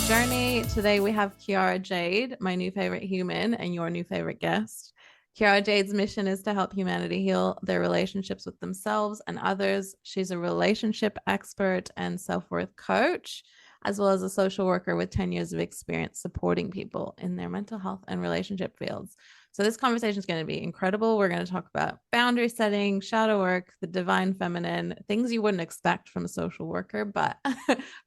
journey. Today we have Kiara Jade, my new favorite human and your new favorite guest. Kiara Jade's mission is to help humanity heal their relationships with themselves and others. She's a relationship expert and self-worth coach, as well as a social worker with 10 years of experience supporting people in their mental health and relationship fields. So this conversation is going to be incredible. We're going to talk about boundary setting, shadow work, the divine feminine, things you wouldn't expect from a social worker, but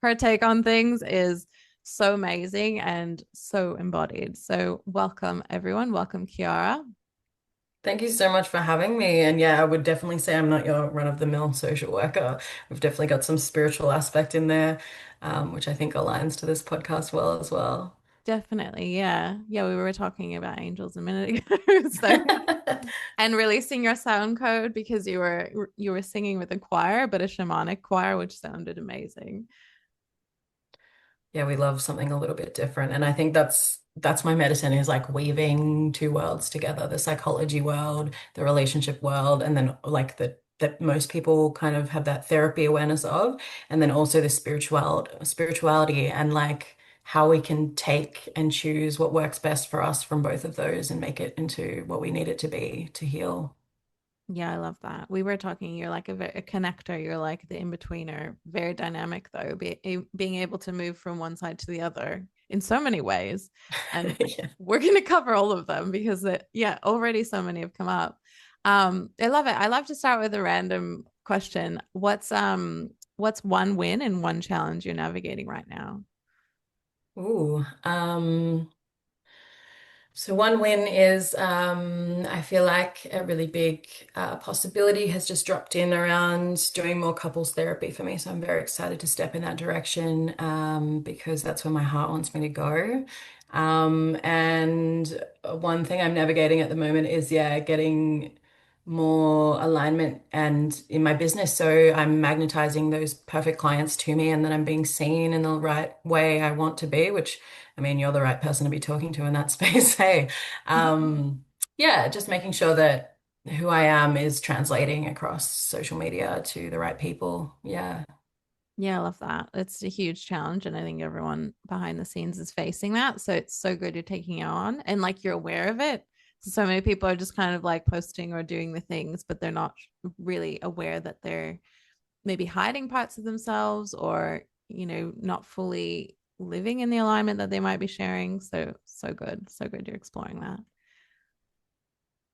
her take on things is so amazing and so embodied. So welcome everyone. Welcome Kiara. Thank you so much for having me. And yeah, I would definitely say I'm not your run-of-the-mill social worker. We've definitely got some spiritual aspect in there, which I think aligns to this podcast well as well. Definitely. Yeah. Yeah, we were talking about angels a minute ago. So and releasing your sound code because you were singing with a choir, but a shamanic choir, which sounded amazing. Yeah, we love something a little bit different. And I think that's my medicine is like weaving two worlds together, the psychology world, the relationship world, and then like that most people kind of have that therapy awareness of, and then also the spirituality and like how we can take and choose what works best for us from both of those and make it into what we need it to be to heal. Yeah, I love that. We were talking, you're like a connector, you're like the in-betweener, very dynamic though, being able to move from one side to the other in so many ways. And Yeah. we're going to cover all of them because yeah, already so many have come up. I love it. I love to start with a random question. What's one win and one challenge you're navigating right now? Ooh, so one win is I feel like a really big possibility has just dropped in around doing more couples therapy for me. So I'm very excited to step in that direction because that's where my heart wants me to go. And one thing I'm navigating at the moment is, yeah, getting more alignment and in my business. So I'm magnetizing those perfect clients to me and then I'm being seen in the right way I want to be, which I mean, you're the right person to be talking to in that space. Hey, yeah, just making sure that who I am is translating across social media to the right people. Yeah. Yeah, I love that. It's a huge challenge, and I think everyone behind the scenes is facing that. So it's so good you're taking it on and like you're aware of it. So many people are just kind of like posting or doing the things, but they're not really aware that they're maybe hiding parts of themselves or, not fully living in the alignment that they might be sharing. So, so good. So good you're exploring that.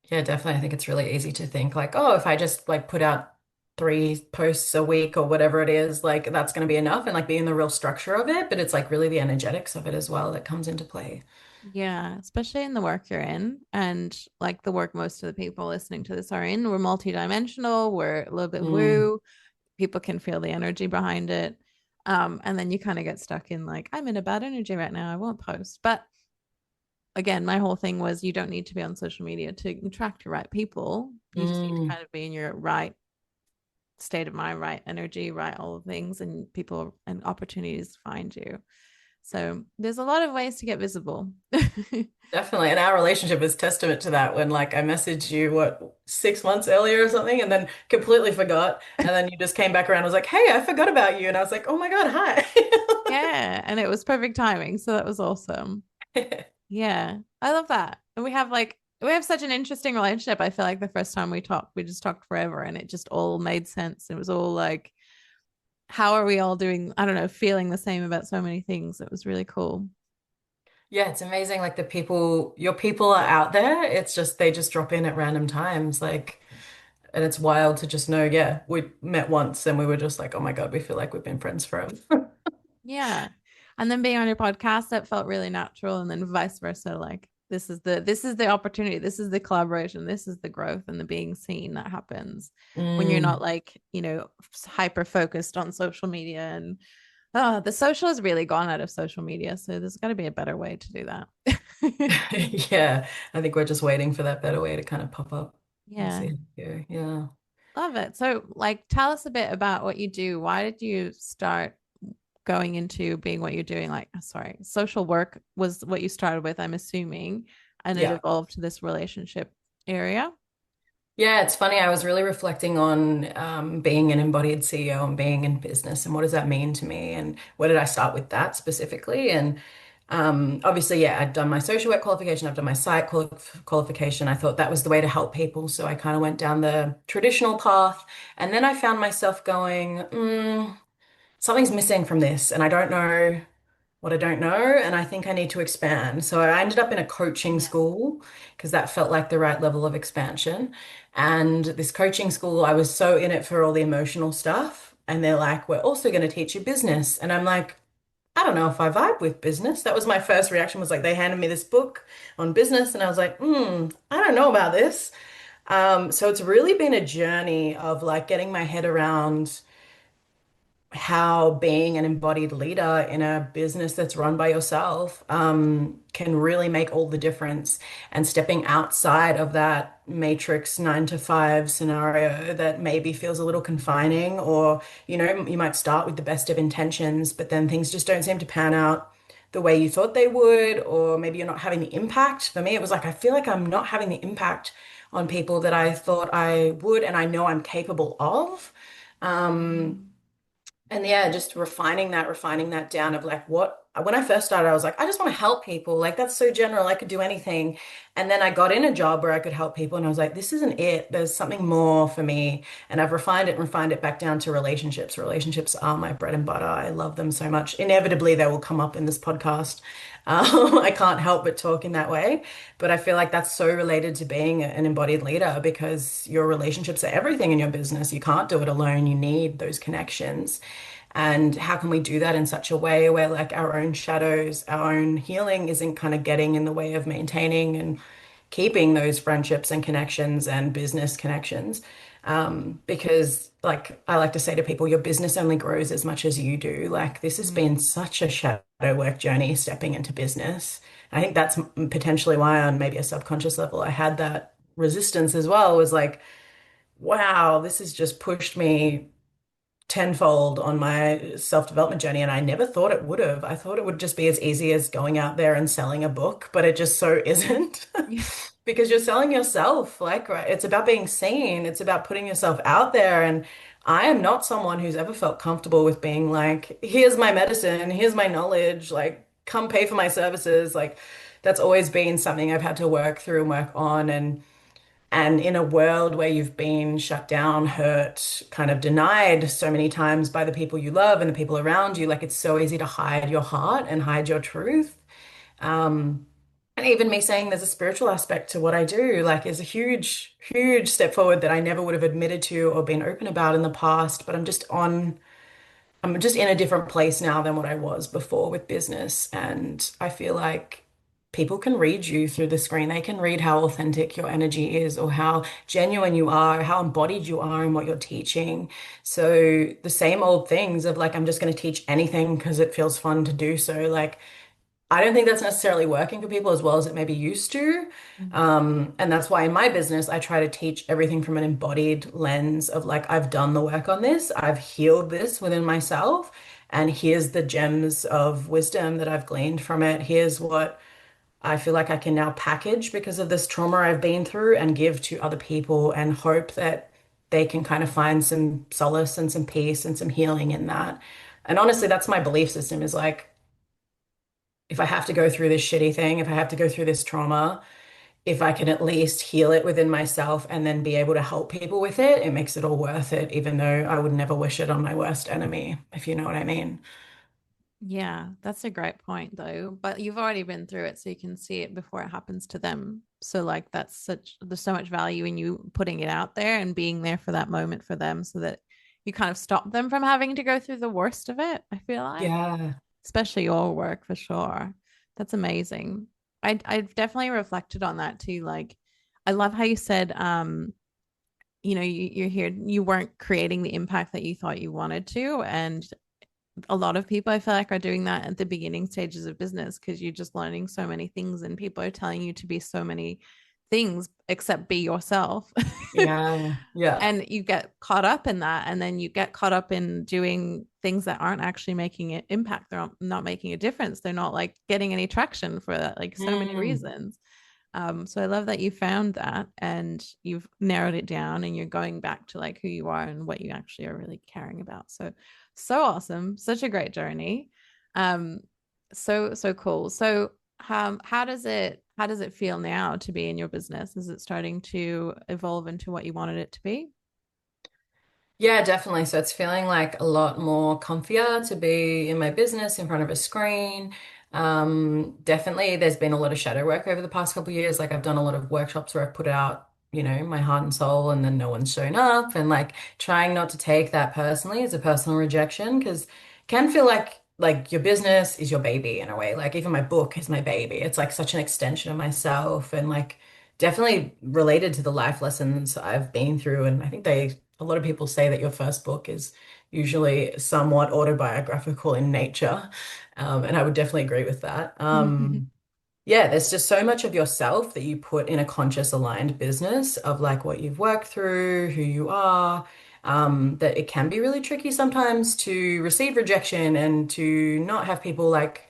Yeah, definitely. I think it's really easy to think like, oh, if I just like put out 3 posts a week or whatever it is, like that's going to be enough and like be in the real structure of it. But it's like really the energetics of it as well that comes into play. Yeah, especially in the work you're in and like the work most of the people listening to this are in. We're multidimensional, we're a little bit Mm, woo. People can feel the energy behind it. And then you kind of get stuck in like, I'm in a bad energy right now. I won't post. But again, my whole thing was you don't need to be on social media to attract the right people. You just need to mm. kind of be in your right state of mind, right energy, right all of things, and people and opportunities find you. So there's a lot of ways to get visible. Definitely. And our relationship is testament to that when like I messaged you what 6 months earlier or something and then completely forgot. And then you just came back around and was like, hey, I forgot about you. And I was like, oh my God, hi. Yeah, and it was perfect timing. So that was awesome. Yeah, I love that. And we have such an interesting relationship. I feel like the first time we talked, we just talked forever and it just all made sense. It was all like, how are we all doing? I don't know, feeling the same about so many things. It was really cool. Yeah, it's amazing. Like the people, your people are out there. It's just they just drop in at random times. Like, and it's wild to just know, yeah, we met once and we were just like, oh my God, we feel like we've been friends forever. Yeah. And then being on your podcast, that felt really natural. And then vice versa. Like this is the opportunity. This is the collaboration. This is the growth and the being seen that happens when you're not Mm. like, hyper focused on social media and oh, the social has really gone out of social media. So there's got to be a better way to do that. Yeah, I think we're just waiting for that better way to kind of pop up. We'll Yeah. see. Yeah. Love it. So, like, tell us a bit about what you do. Why did you start going into being what you're doing? Like, sorry, social work was what you started with, I'm assuming, and it Yeah. evolved to this relationship area. Yeah, it's funny. I was really reflecting on being an embodied CEO and being in business and what does that mean to me and where did I start with that specifically? And obviously, yeah, I'd done my social work qualification, I've done my qualification. I thought that was the way to help people. So I kind of went down the traditional path. And then I found myself going, something's missing from this. And I don't know what I don't know, and I think I need to expand. So I ended up in a coaching Yeah. school because that felt like the right level of expansion. And this coaching school, I was so in it for all the emotional stuff. And they're like, we're also going to teach you business. And I'm like, I don't know if I vibe with business. That was my first reaction was like they handed me this book on business and I was like, I don't know about this. So it's really been a journey of like getting my head around how being an embodied leader in a business that's run by yourself can really make all the difference. And stepping outside of that matrix 9 to 5 scenario that maybe feels a little confining, or, you might start with the best of intentions, but then things just don't seem to pan out the way you thought they would, or maybe you're not having the impact. For me, it was like, I feel like I'm not having the impact on people that I thought I would, and I know I'm capable of. Um, Mm. and yeah, just refining that down of like what, when I first started, I was like, I just want to help people. Like, that's so general. I could do anything. And then I got in a job where I could help people, and I was like, this isn't it. There's something more for me. And I've refined it and refined it back down to relationships. Relationships are my bread and butter. I love them so much. Inevitably, they will come up in this podcast. I can't help but talk in that way. But I feel like that's so related to being an embodied leader because your relationships are everything in your business. You can't do it alone. You need those connections. And how can we do that in such a way where like our own shadows, our own healing isn't kind of getting in the way of maintaining and keeping those friendships and connections and business connections? Because like I like to say to people, your business only grows as much as you do. Like this has been Mm. such a shadow work journey stepping into business. I think that's potentially why on maybe a subconscious level I had that resistance as well, was like, wow, this has just pushed me tenfold on my self-development journey, and I never thought it would have. I thought it would just be as easy as going out there and selling a book, but it just so isn't. Yeah. Because you're selling yourself, like, right? It's about being seen, it's about putting yourself out there. And I am not someone who's ever felt comfortable with being like, here's my medicine, here's my knowledge, like, come pay for my services. Like, that's always been something I've had to work through and work on. And in a world where you've been shut down, hurt, kind of denied so many times by the people you love and the people around you, like it's so easy to hide your heart and hide your truth. Um, and even me saying there's a spiritual aspect to what I do, like, is a huge, huge step forward that I never would have admitted to or been open about in the past. But I'm just in a different place now than what I was before with business. And I feel like people can read you through the screen. They can read how authentic your energy is or how genuine you are, how embodied you are in what you're teaching. So the same old things of like, I'm just going to teach anything because it feels fun to do so. Like, I don't think that's necessarily working for people as well as it maybe used to. Mm. And that's why in my business, I try to teach everything from an embodied lens of like, I've done the work on this, I've healed this within myself, and here's the gems of wisdom that I've gleaned from it. Here's what I feel like I can now package because of this trauma I've been through and give to other people and hope that they can kind of find some solace and some peace and some healing in that. And honestly, that's my belief system is like, if I have to go through this shitty thing, if I have to go through this trauma, if I can at least heal it within myself and then be able to help people with it, it makes it all worth it, even though I would never wish it on my worst enemy, if you know what I mean. Yeah, that's a great point though. But you've already been through it, so you can see it before it happens to them. So like there's so much value in you putting it out there and being there for that moment for them so that you kind of stop them from having to go through the worst of it, I feel like. Yeah. Especially your work for sure. That's amazing. I've definitely reflected on that too. Like I love how you said you're here, you weren't creating the impact that you thought you wanted to. And a lot of people I feel like are doing that at the beginning stages of business because you're just learning so many things and people are telling you to be so many things except be yourself. Yeah. Yeah. And you get caught up in that and then you get caught up in doing things that aren't actually making an impact, they're not making a difference, they're not like getting any traction for that, like so many Mm. reasons. So I love that you found that and you've narrowed it down and you're going back to like who you are and what you actually are really caring about. So so awesome, such a great journey. Um, so cool. So how does it feel now to be in your business? Is it starting to evolve into what you wanted it to be? Yeah, definitely. So it's feeling like a lot more comfier to be in my business in front of a screen. Definitely, there's been a lot of shadow work over the past couple of years. Like I've done a lot of workshops where I've put out, my heart and soul, and then no one's shown up, and like trying not to take that personally as a personal rejection because it can feel like your business is your baby in a way. Like even my book is my baby. It's like such an extension of myself, and like definitely related to the life lessons I've been through. And I think a lot of people say that your first book is usually somewhat autobiographical in nature. And I would definitely agree with that. Yeah, there's just so much of yourself that you put in a conscious, aligned business of like what you've worked through, who you are, that it can be really tricky sometimes to receive rejection and to not have people like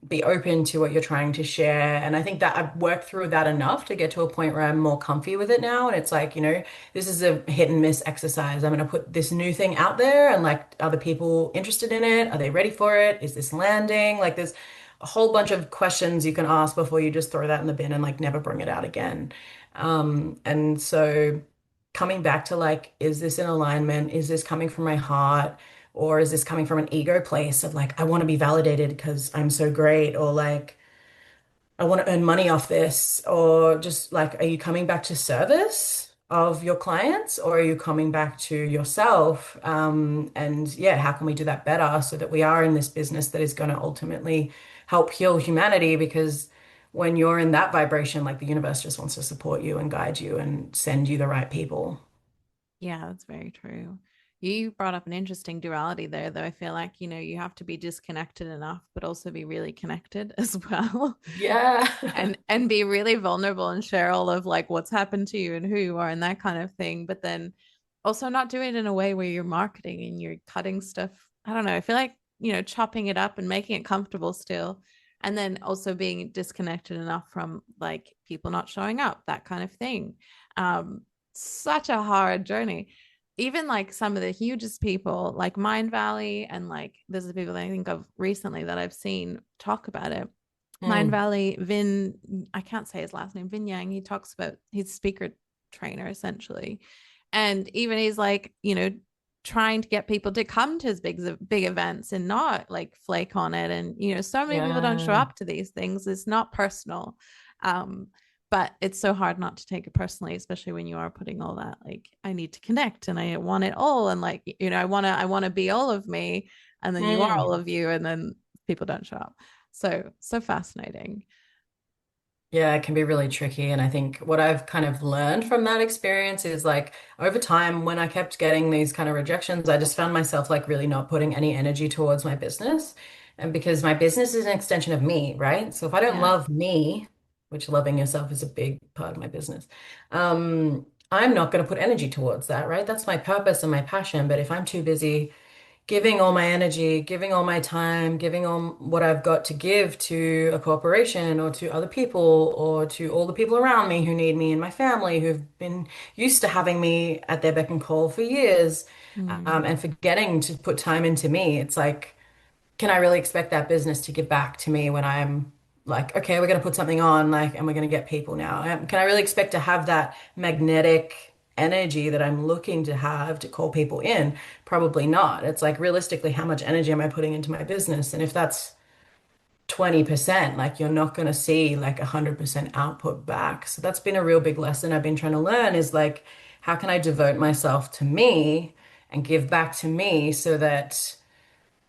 be open to what you're trying to share. And I think that I've worked through that enough to get to a point where I'm more comfy with it now. And it's like, this is a hit and miss exercise. I'm going to put this new thing out there and like, are the people interested in it? Are they ready for it? Is this landing? Like, there's a whole bunch of questions you can ask before you just throw that in the bin and like never bring it out again. And so coming back to like, is this in alignment? Is this coming from my heart? Or is this coming from an ego place of like, I want to be validated because I'm so great, or like, I want to earn money off this, or just like, are you coming back to service of your clients, or are you coming back to yourself? And yeah, how can we do that better so that we are in this business that is going to ultimately help heal humanity? Because when you're in that vibration, like the universe just wants to support you and guide you and send you the right people. Yeah, that's very true. You brought up an interesting duality there, though. I feel like, you have to be disconnected enough, but also be really connected as well. Yeah. And be really vulnerable and share all of like what's happened to you and who you are and that kind of thing. But then also not do it in a way where you're marketing and you're cutting stuff. I don't know. I feel like, chopping it up and making it comfortable still. And then also being disconnected enough from like people not showing up, that kind of thing. Such a hard journey. Even like some of the hugest people, like Mind Valley, and like there's the people that I think of recently that I've seen talk about it. Mind Mm, Valley, I can't say his last name, Vin Yang, he talks about his speaker trainer essentially. And even he's like, trying to get people to come to his big events and not like flake on it. And, so many people don't show yeah. up to these things. It's not personal. Um, but it's so hard not to take it personally, especially when you are putting all that like I need to connect and I want it all and like I want to be all of me and then you are all Mm. of you and then people don't show up. So fascinating. Yeah, it can be really tricky. And I think what I've kind of learned from that experience is like over time, when I kept getting these kind of rejections, I just found myself like really not putting any energy towards my business. And because my business is an extension of me, right? So if I don't Yeah. love me, which loving yourself is a big part of my business, I'm not going to put energy towards that, right? That's my purpose and my passion. But if I'm too busy giving all my energy, giving all my time, giving all what I've got to give to a corporation or to other people or to all the people around me who need me and my family who've been used to having me at their beck and call for years, Mm. and forgetting to put time into me. It's like, can I really expect that business to give back to me when I'm like, okay, we're going to put something on, like, and we're going to get people now? Can I really expect to have that magnetic energy that I'm looking to have to call people in? Probably not. It's like, realistically, how much energy am I putting into my business? And if that's 20%, like, you're not going to see like 100% output back. So that's been a real big lesson I've been trying to learn is like, how can I devote myself to me and give back to me so that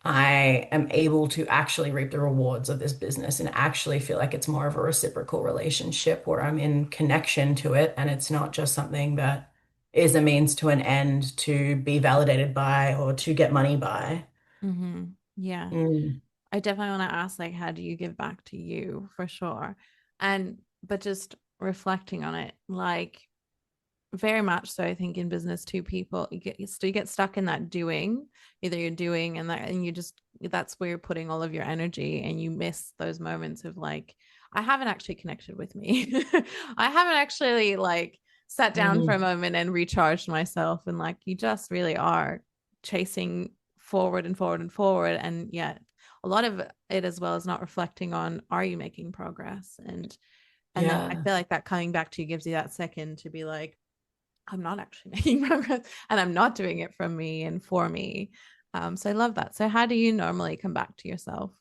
I am able to actually reap the rewards of this business and actually feel like it's more of a reciprocal relationship where I'm in connection to it and it's not just something that is a means to an end to be validated by or to get money by. Mm-hmm. Yeah. Mm, I definitely want to ask, like, how do you give back to you for sure? But just reflecting on it, like, very much so. I think in business too, people you get stuck in that doing. Either you're doing and you just that's where you're putting all of your energy, and you miss those moments of like, I haven't actually connected with me. I haven't actually like sat down for a Mm. moment and recharged myself. And like, you just really are chasing forward and forward and forward. And yet, a lot of it as well is not reflecting on, are you making progress? And then I Yeah. feel like that coming back to you gives you that second to be like, I'm not actually making progress and I'm not doing it from me and for me. So I love that. So how do you normally come back to yourself?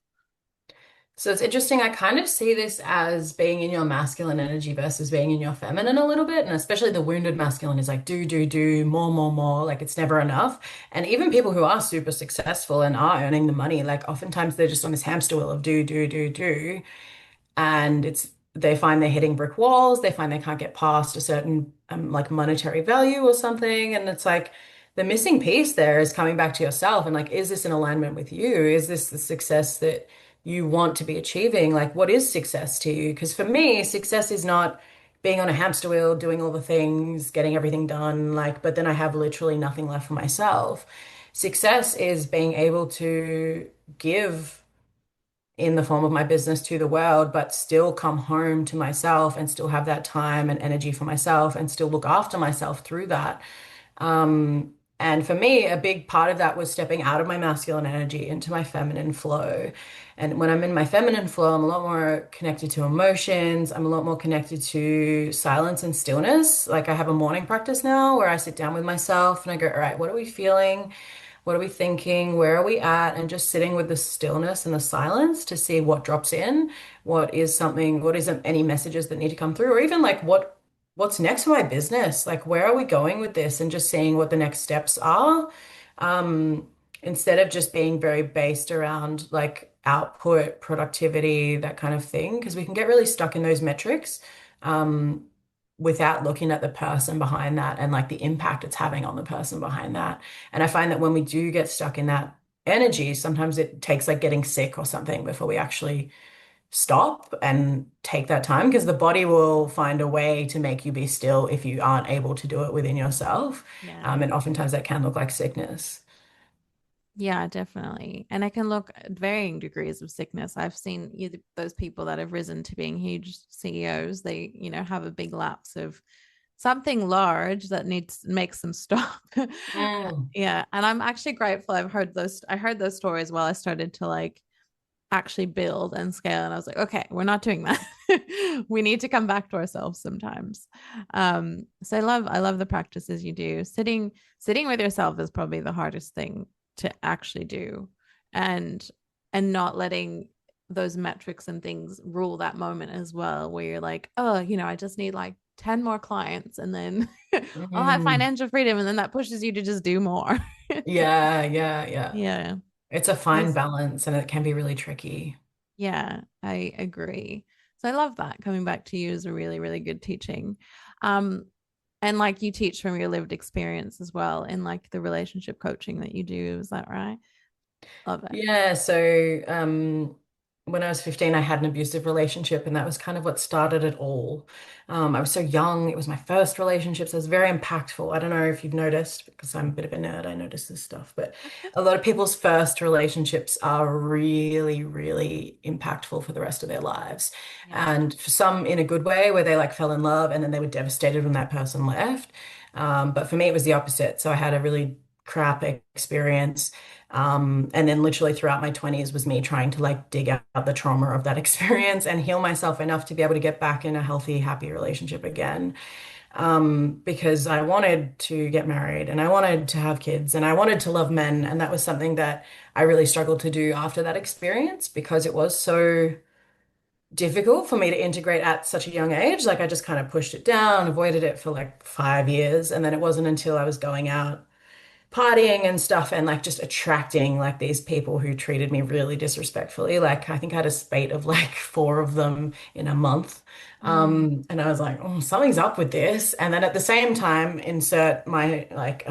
So it's interesting. I kind of see this as being in your masculine energy versus being in your feminine a little bit. And especially the wounded masculine is like, do, more, more, more. Like it's never enough. And even people who are super successful and are earning the money, like oftentimes they're just on this hamster wheel of do. And it's they find they're hitting brick walls, they find they can't get past a certain like monetary value or something, and it's like the missing piece there is coming back to yourself and like, is this in alignment with you? Is this the success that you want to be achieving? Like, what is success to you? Because for me, success is not being on a hamster wheel, doing all the things, getting everything done, like, but then I have literally nothing left for myself. Success is being able to give in the form of my business to the world, but still come home to myself and still have that time and energy for myself and still look after myself through that. And for me, a big part of that was stepping out of my masculine energy into my feminine flow. And when I'm in my feminine flow, I'm a lot more connected to emotions. I'm a lot more connected to silence and stillness. Like I have a morning practice now where I sit down with myself and I go, all right, what are we feeling? What are we thinking? Where are we at? And just sitting with the stillness and the silence to see what drops in, what is something, what isn't any messages that need to come through, or even like what's next for my business? Like where are we going with this? And just seeing what the next steps are. Um, Instead of just being very based around like output, productivity, that kind of thing, because we can get really stuck in those metrics. Um, Without looking at the person behind that and like the impact it's having on the person behind that. And I find that when we do get stuck in that energy, sometimes it takes like getting sick or something before we actually stop and take that time because the body will find a way to make you be still if you aren't able to do it within yourself. Yeah. And oftentimes that can look like sickness. Yeah, definitely. And it can look at varying degrees of sickness. I've seen either those people that have risen to being huge CEOs, they, have a big lapse of something large that needs makes them stop. Mm. Yeah. And I'm actually grateful. I heard those stories while I started to like actually build and scale. And I was like, okay, we're not doing that. We need to come back to ourselves sometimes. So I love the practices you do. Sitting with yourself is probably the hardest thing to actually do. And not letting those metrics and things rule that moment as well, where you're like, oh, I just need like 10 more clients and then I'll have Mm. financial freedom. And then that pushes you to just do more. Yeah. Yeah. It's a fine Yes. balance and it can be really tricky. Yeah, I agree. So I love that. Coming back to you is a really, really good teaching. Um, and like you teach from your lived experience as well in like the relationship coaching that you do. Is that right? Love it. Yeah, so when I was 15, I had an abusive relationship, and that was kind of what started it all. I was so young. It was my first relationship, so it was very impactful. I don't know if you've noticed, because I'm a bit of a nerd, I notice this stuff, but a lot of people's first relationships are really, really impactful for the rest of their lives. Yeah. And for some in a good way, where they like fell in love and then they were devastated when that person left. But for me, it was the opposite. So I had a really crap experience. And then literally throughout my 20s was me trying to like dig out the trauma of that experience and heal myself enough to be able to get back in a healthy, happy relationship again. Because I wanted to get married and I wanted to have kids and I wanted to love men. And that was something that I really struggled to do after that experience because it was so difficult for me to integrate at such a young age. Like I just kind of pushed it down, avoided it for like 5 years. And then it wasn't until I was going out partying and stuff and like just attracting like these people who treated me really disrespectfully. Like I think I had a spate of like four of them in a month. Mm, And I was like, oh, something's up with this. And then at the same time, insert my like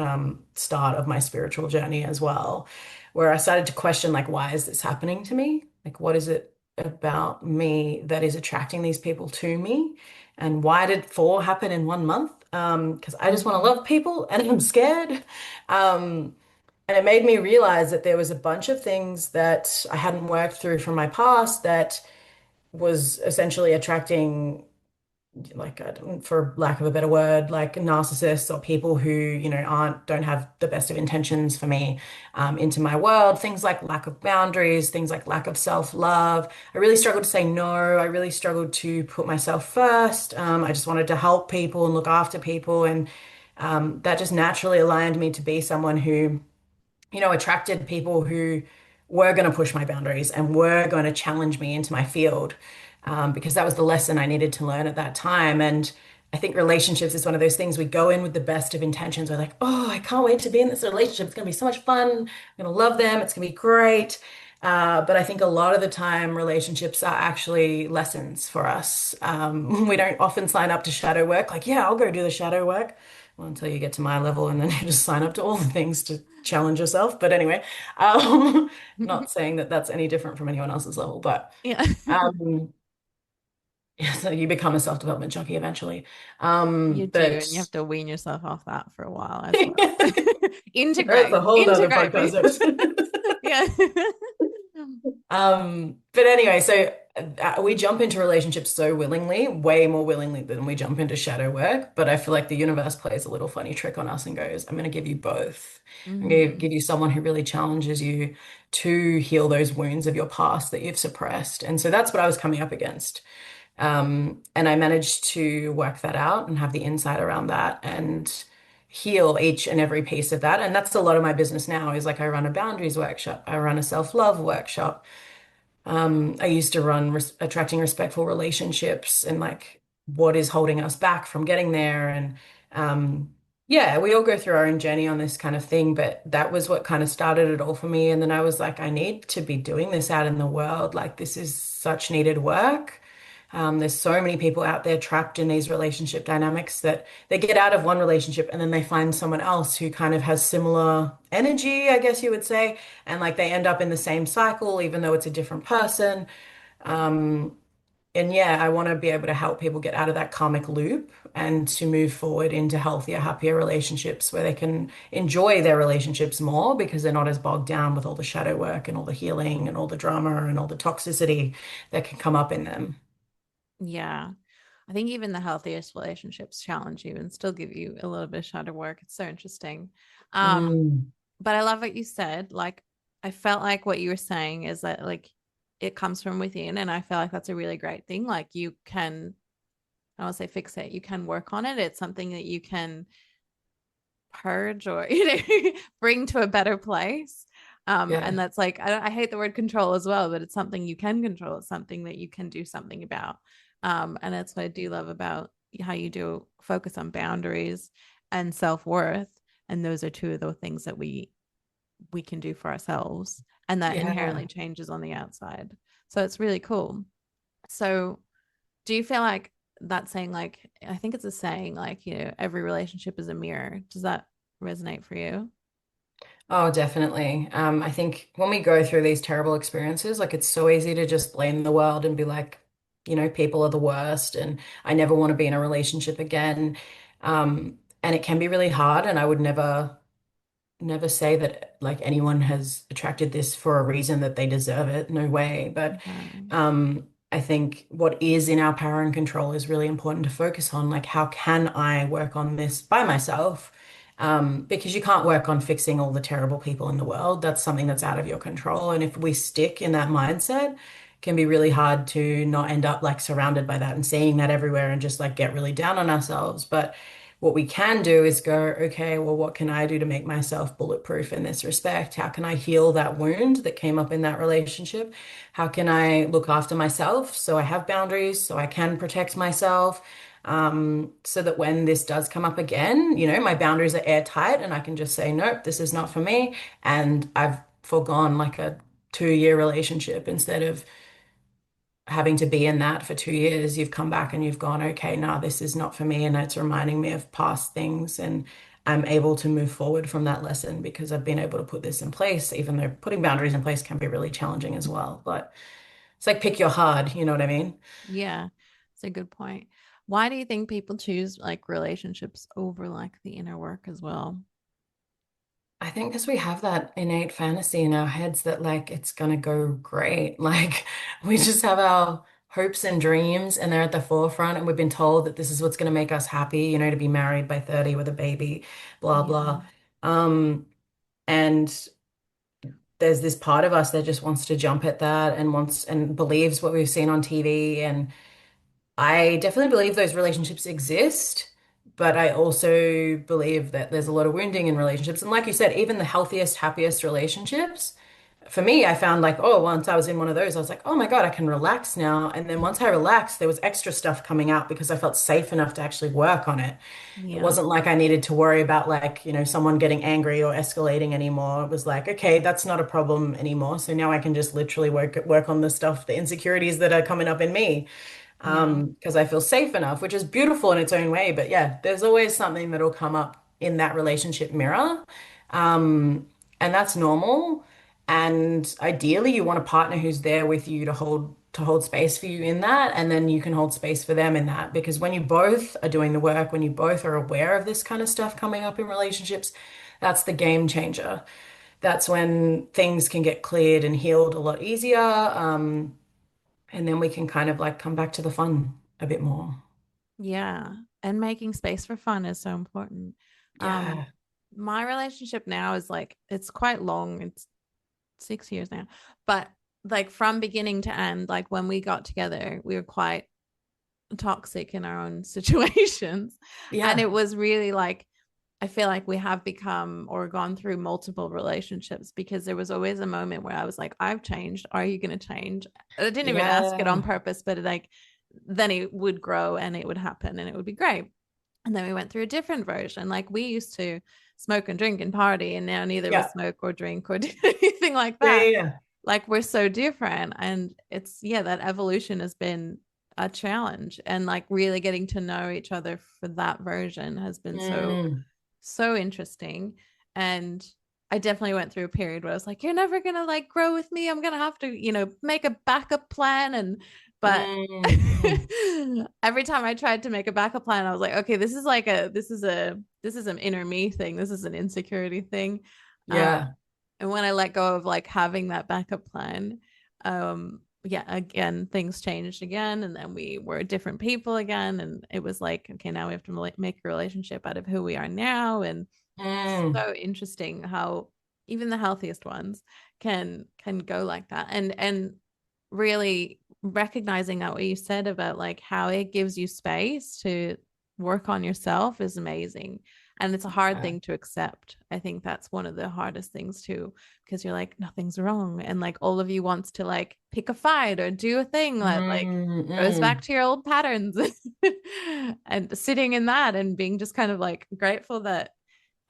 start of my spiritual journey as well, where I started to question like, why is this happening to me? Like, what is it about me that is attracting these people to me? And why did four happen in 1 month? Because I just want to mhm, love people and I'm scared. Um, and it made me realize that there was a bunch of things that I hadn't worked through from my past that was essentially attracting, like, for lack of a better word, like narcissists or people who, don't have the best of intentions for me, into my world. Things like lack of boundaries, things like lack of self-love. I really struggled to say no. I really struggled to put myself first. I just wanted to help people and look after people. And that just naturally aligned me to be someone who, attracted people who were going to push my boundaries and were going to challenge me into my field, because that was the lesson I needed to learn at that time. And I think relationships is one of those things we go in with the best of intentions. We're like, oh, I can't wait to be in this relationship. It's going to be so much fun. I'm going to love them. It's going to be great. But I think a lot of the time, relationships are actually lessons for us. We don't often sign up to shadow work. Like, yeah, I'll go do the shadow work. Well, until you get to my level, and then you just sign up to all the things to challenge yourself. But anyway, not saying that that's any different from anyone else's level, but Yeah. um, yeah, so you become a self-development junkie eventually. You do, But and you have to wean yourself off that for a while as well. that's a Integrate, whole nother integrate, podcast people. episode. Yeah. But anyway, so we jump into relationships so willingly, way more willingly than we jump into shadow work. But I feel like the universe plays a little funny trick on us and goes, I'm going to give you both. I'm going to Hmm. give you someone who really challenges you to heal those wounds of your past that you've suppressed. And so that's what I was coming up against. And I managed to work that out and have the insight around that and heal each and every piece of that. And that's a lot of my business now is like I run a boundaries workshop, I run a self-love workshop. I used to run attracting respectful relationships and like what is holding us back from getting there. And yeah, we all go through our own journey on this kind of thing, but that was what kind of started it all for me. And then I was like, I need to be doing this out in the world. Like, this is such needed work. There's so many people out there trapped in these relationship dynamics that they get out of one relationship and then they find someone else who kind of has similar energy, I guess you would say, and like they end up in the same cycle, even though it's a different person. Um, and yeah, I want to be able to help people get out of that karmic loop and to move forward into healthier, happier relationships where they can enjoy their relationships more because they're not as bogged down with all the shadow work and all the healing and all the drama and all the toxicity that can come up in them. Yeah. I think even the healthiest relationships challenge you and still give you a little bit of shadow work. It's so interesting. Um, Mm, but I love what you said. Like, I felt like what you were saying is that like it comes from within, and I feel like that's a really great thing. Like you can, I don't say fix it, you can work on it. It's something that you can purge or bring to a better place. yeah. And that's like I hate the word control as well, but it's something you can control. It's something that you can do something about. And that's what I do love about how you do focus on boundaries and self-worth. And those are two of the things that we can do for ourselves, and that Yeah. inherently changes on the outside. So it's really cool. So do you feel like that saying, like, I think it's a saying, like, every relationship is a mirror. Does that resonate for you? Oh, definitely. I think when we go through these terrible experiences, like it's so easy to just blame the world and be like, people are the worst and I never want to be in a relationship again. And it can be really hard. And I would never say that like anyone has attracted this for a reason that they deserve it. No way. But Okay. I think what is in our power and control is really important to focus on. Like, how can I work on this by myself? Because you can't work on fixing all the terrible people in the world. That's something that's out of your control. And if we stick in that mindset, it can be really hard to not end up like surrounded by that and seeing that everywhere and just like get really down on ourselves. But what we can do is go, okay, well, what can I do to make myself bulletproof in this respect? How can I heal that wound that came up in that relationship? How can I look after myself so I have boundaries, so I can protect myself, so that when this does come up again, my boundaries are airtight and I can just say, nope, this is not for me. And I've foregone like a 2-year relationship instead of having to be in that for 2 years. You've come back and you've gone, okay, no, this is not for me. And it's reminding me of past things. And I'm able to move forward from that lesson because I've been able to put this in place, even though putting boundaries in place can be really challenging as well. But it's like pick your hard, you know what I mean? Yeah, it's a good point. Why do you think people choose like relationships over like the inner work as well? I think because we have that innate fantasy in our heads that like it's gonna go great. Like we just have our hopes and dreams and they're at the forefront and we've been told that this is what's going to make us happy, you know, to be married by 30 with a baby, blah, Yeah. blah. Um, and there's this part of us that just wants to jump at that and wants and believes what we've seen on TV. And I definitely believe those relationships exist, but I also believe that there's a lot of wounding in relationships. And like you said, even the healthiest, happiest relationships, for me, I found like, oh, once I was in one of those, I was like, oh my God, I can relax now. And then once I relaxed, there was extra stuff coming out because I felt safe enough to actually work on it. It Yeah. wasn't like I needed to worry about like, you know, someone getting angry or escalating anymore. It was like, okay, that's not a problem anymore. So now I can just literally work on the stuff, the insecurities that are coming up in me Yeah. because I feel safe enough, which is beautiful in its own way. But yeah, there's always something that'll come up in that relationship mirror. Um, and that's normal. And ideally, you want a partner who's there with you to hold space for you in that, and then you can hold space for them in that. Because when you both are doing the work, when you both are aware of this kind of stuff coming up in relationships, that's the game changer. That's when things can get cleared and healed a lot easier. And then we can kind of like come back to the fun a bit more. Yeah. And making space for fun is so important. Um, Yeah. my relationship now is like, it's quite long. It's 6 years now. But like from beginning to end, like when we got together, we were quite toxic in our own situations. And it Yeah. was really like, I feel like we have become or gone through multiple relationships because there was always a moment where I was like, I've changed. Are you going to change? I didn't even ask it on Yeah. purpose, but like then it would grow and it would happen and it would be great. And then we went through a different version. Like we used to smoke and drink and party, and now neither of us Yeah. smoke or drink or do anything like Yeah. that. Yeah. Like we're so different. And it's, yeah, that evolution has been a challenge. And like really getting to know each other for that version has been so Mm, so interesting. And I definitely went through a period where I was like, you're never gonna like grow with me. I'm gonna have to, make a backup plan. And but mm. every time I tried to make a backup plan, I was like, okay, this is an inner me thing. This is an insecurity thing. Um, Yeah. and when I let go of like having that backup plan, yeah, again, things changed again. And then we were different people again. And it was like, okay, now we have to make a relationship out of who we are now. And Mm. so interesting how even the healthiest ones can go like that. And really recognizing that what you said about like how it gives you space to work on yourself is amazing. And it's a hard Yeah. thing to accept. I think that's one of the hardest things too, because you're like, nothing's wrong. And like all of you wants to like pick a fight or do a thing that like Mm, goes back mm. to your old patterns. And sitting in that and being just kind of like grateful that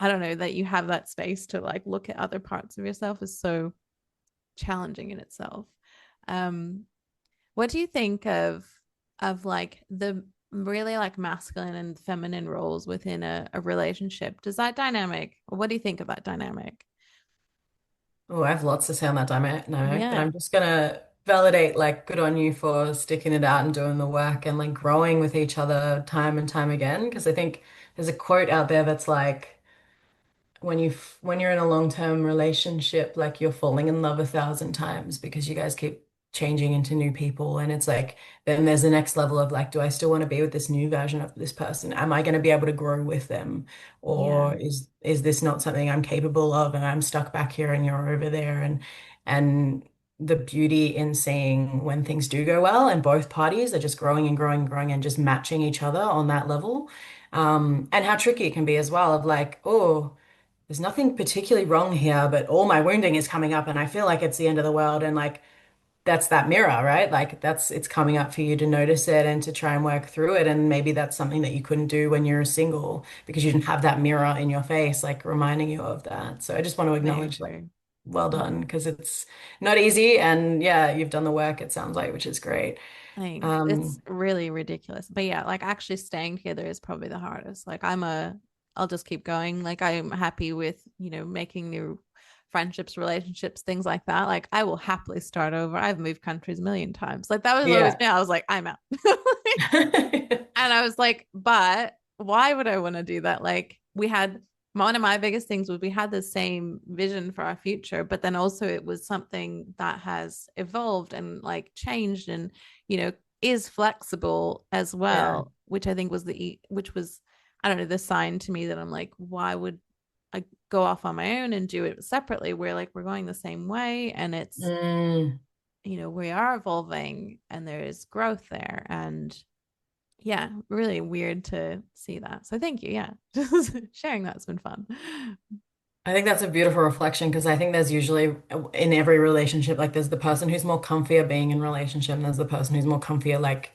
I don't know, that you have that space to like look at other parts of yourself is so challenging in itself. Um, what do you think of like the really like masculine and feminine roles within a relationship? Does that dynamic, or what do you think of that dynamic? Oh, I have lots to say on that dynamic, but Yeah. I'm just gonna validate like good on you for sticking it out and doing the work and like growing with each other time and time again. Because I think there's a quote out there that's like when you're in a long-term relationship, like you're falling in love 1,000 times because you guys keep changing into new people. And it's like, then there's the next level of like, do I still want to be with this new version of this person? Am I going to be able to grow with them? Yeah. Or is this not something I'm capable of and I'm stuck back here and you're over there? And the beauty in seeing when things do go well and both parties are just growing and growing and growing and just matching each other on that level. And how tricky it can be as well of like, oh, there's nothing particularly wrong here, but all my wounding is coming up and I feel like it's the end of the world. And like, that's that mirror, right? Like, it's coming up for you to notice it and to try and work through it. And maybe that's something that you couldn't do when you're single because you didn't have that mirror in your face, like reminding you of that. So I just want to Very acknowledge, like, true. well Yeah. done because it's not easy. And yeah, you've done the work, it sounds like, which is great. Thanks. It's Um, really ridiculous. But yeah, like actually staying together is probably the hardest. Like I'll just keep going. Like I'm happy with, making new friendships, relationships, things like that. Like I will happily start over. I've moved countries a million times. Like that was always yeah. me. I was like, I'm out. And I was like, but why would I want to do that? Like we had one of my biggest things was we had the same vision for our future, but then also it was something that has evolved and like changed and, you know, is flexible as Yeah. well, which I think was which was, I don't know, the sign to me that I'm like, why would I go off on my own and do it separately? We're like, we're going the same way, and it's, Mm. we are evolving and there is growth there. And yeah, really weird to see that. So thank you. Yeah. Just sharing that's been fun. I think that's a beautiful reflection because I think there's usually in every relationship, like there's the person who's more comfier being in relationship, and there's the person who's more comfier, like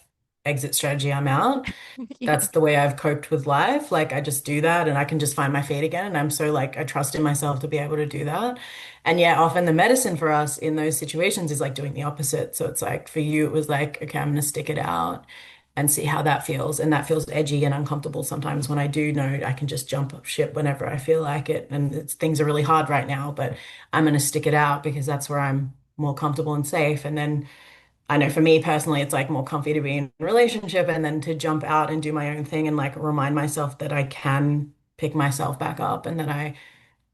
exit strategy, I'm out. Yeah. That's the way I've coped with life. Like I just do that and I can just find my feet again. And I'm so like, I trust in myself to be able to do that. And yeah, often the medicine for us in those situations is like doing the opposite. So it's like for you, it was like, okay, I'm going to stick it out and see how that feels. And that feels edgy and uncomfortable sometimes when I do know I can just jump ship whenever I feel like it. And things are really hard right now, but I'm going to stick it out because that's where I'm more comfortable and safe. And then I know for me personally, it's like more comfy to be in a relationship and then to jump out and do my own thing and like remind myself that I can pick myself back up and that I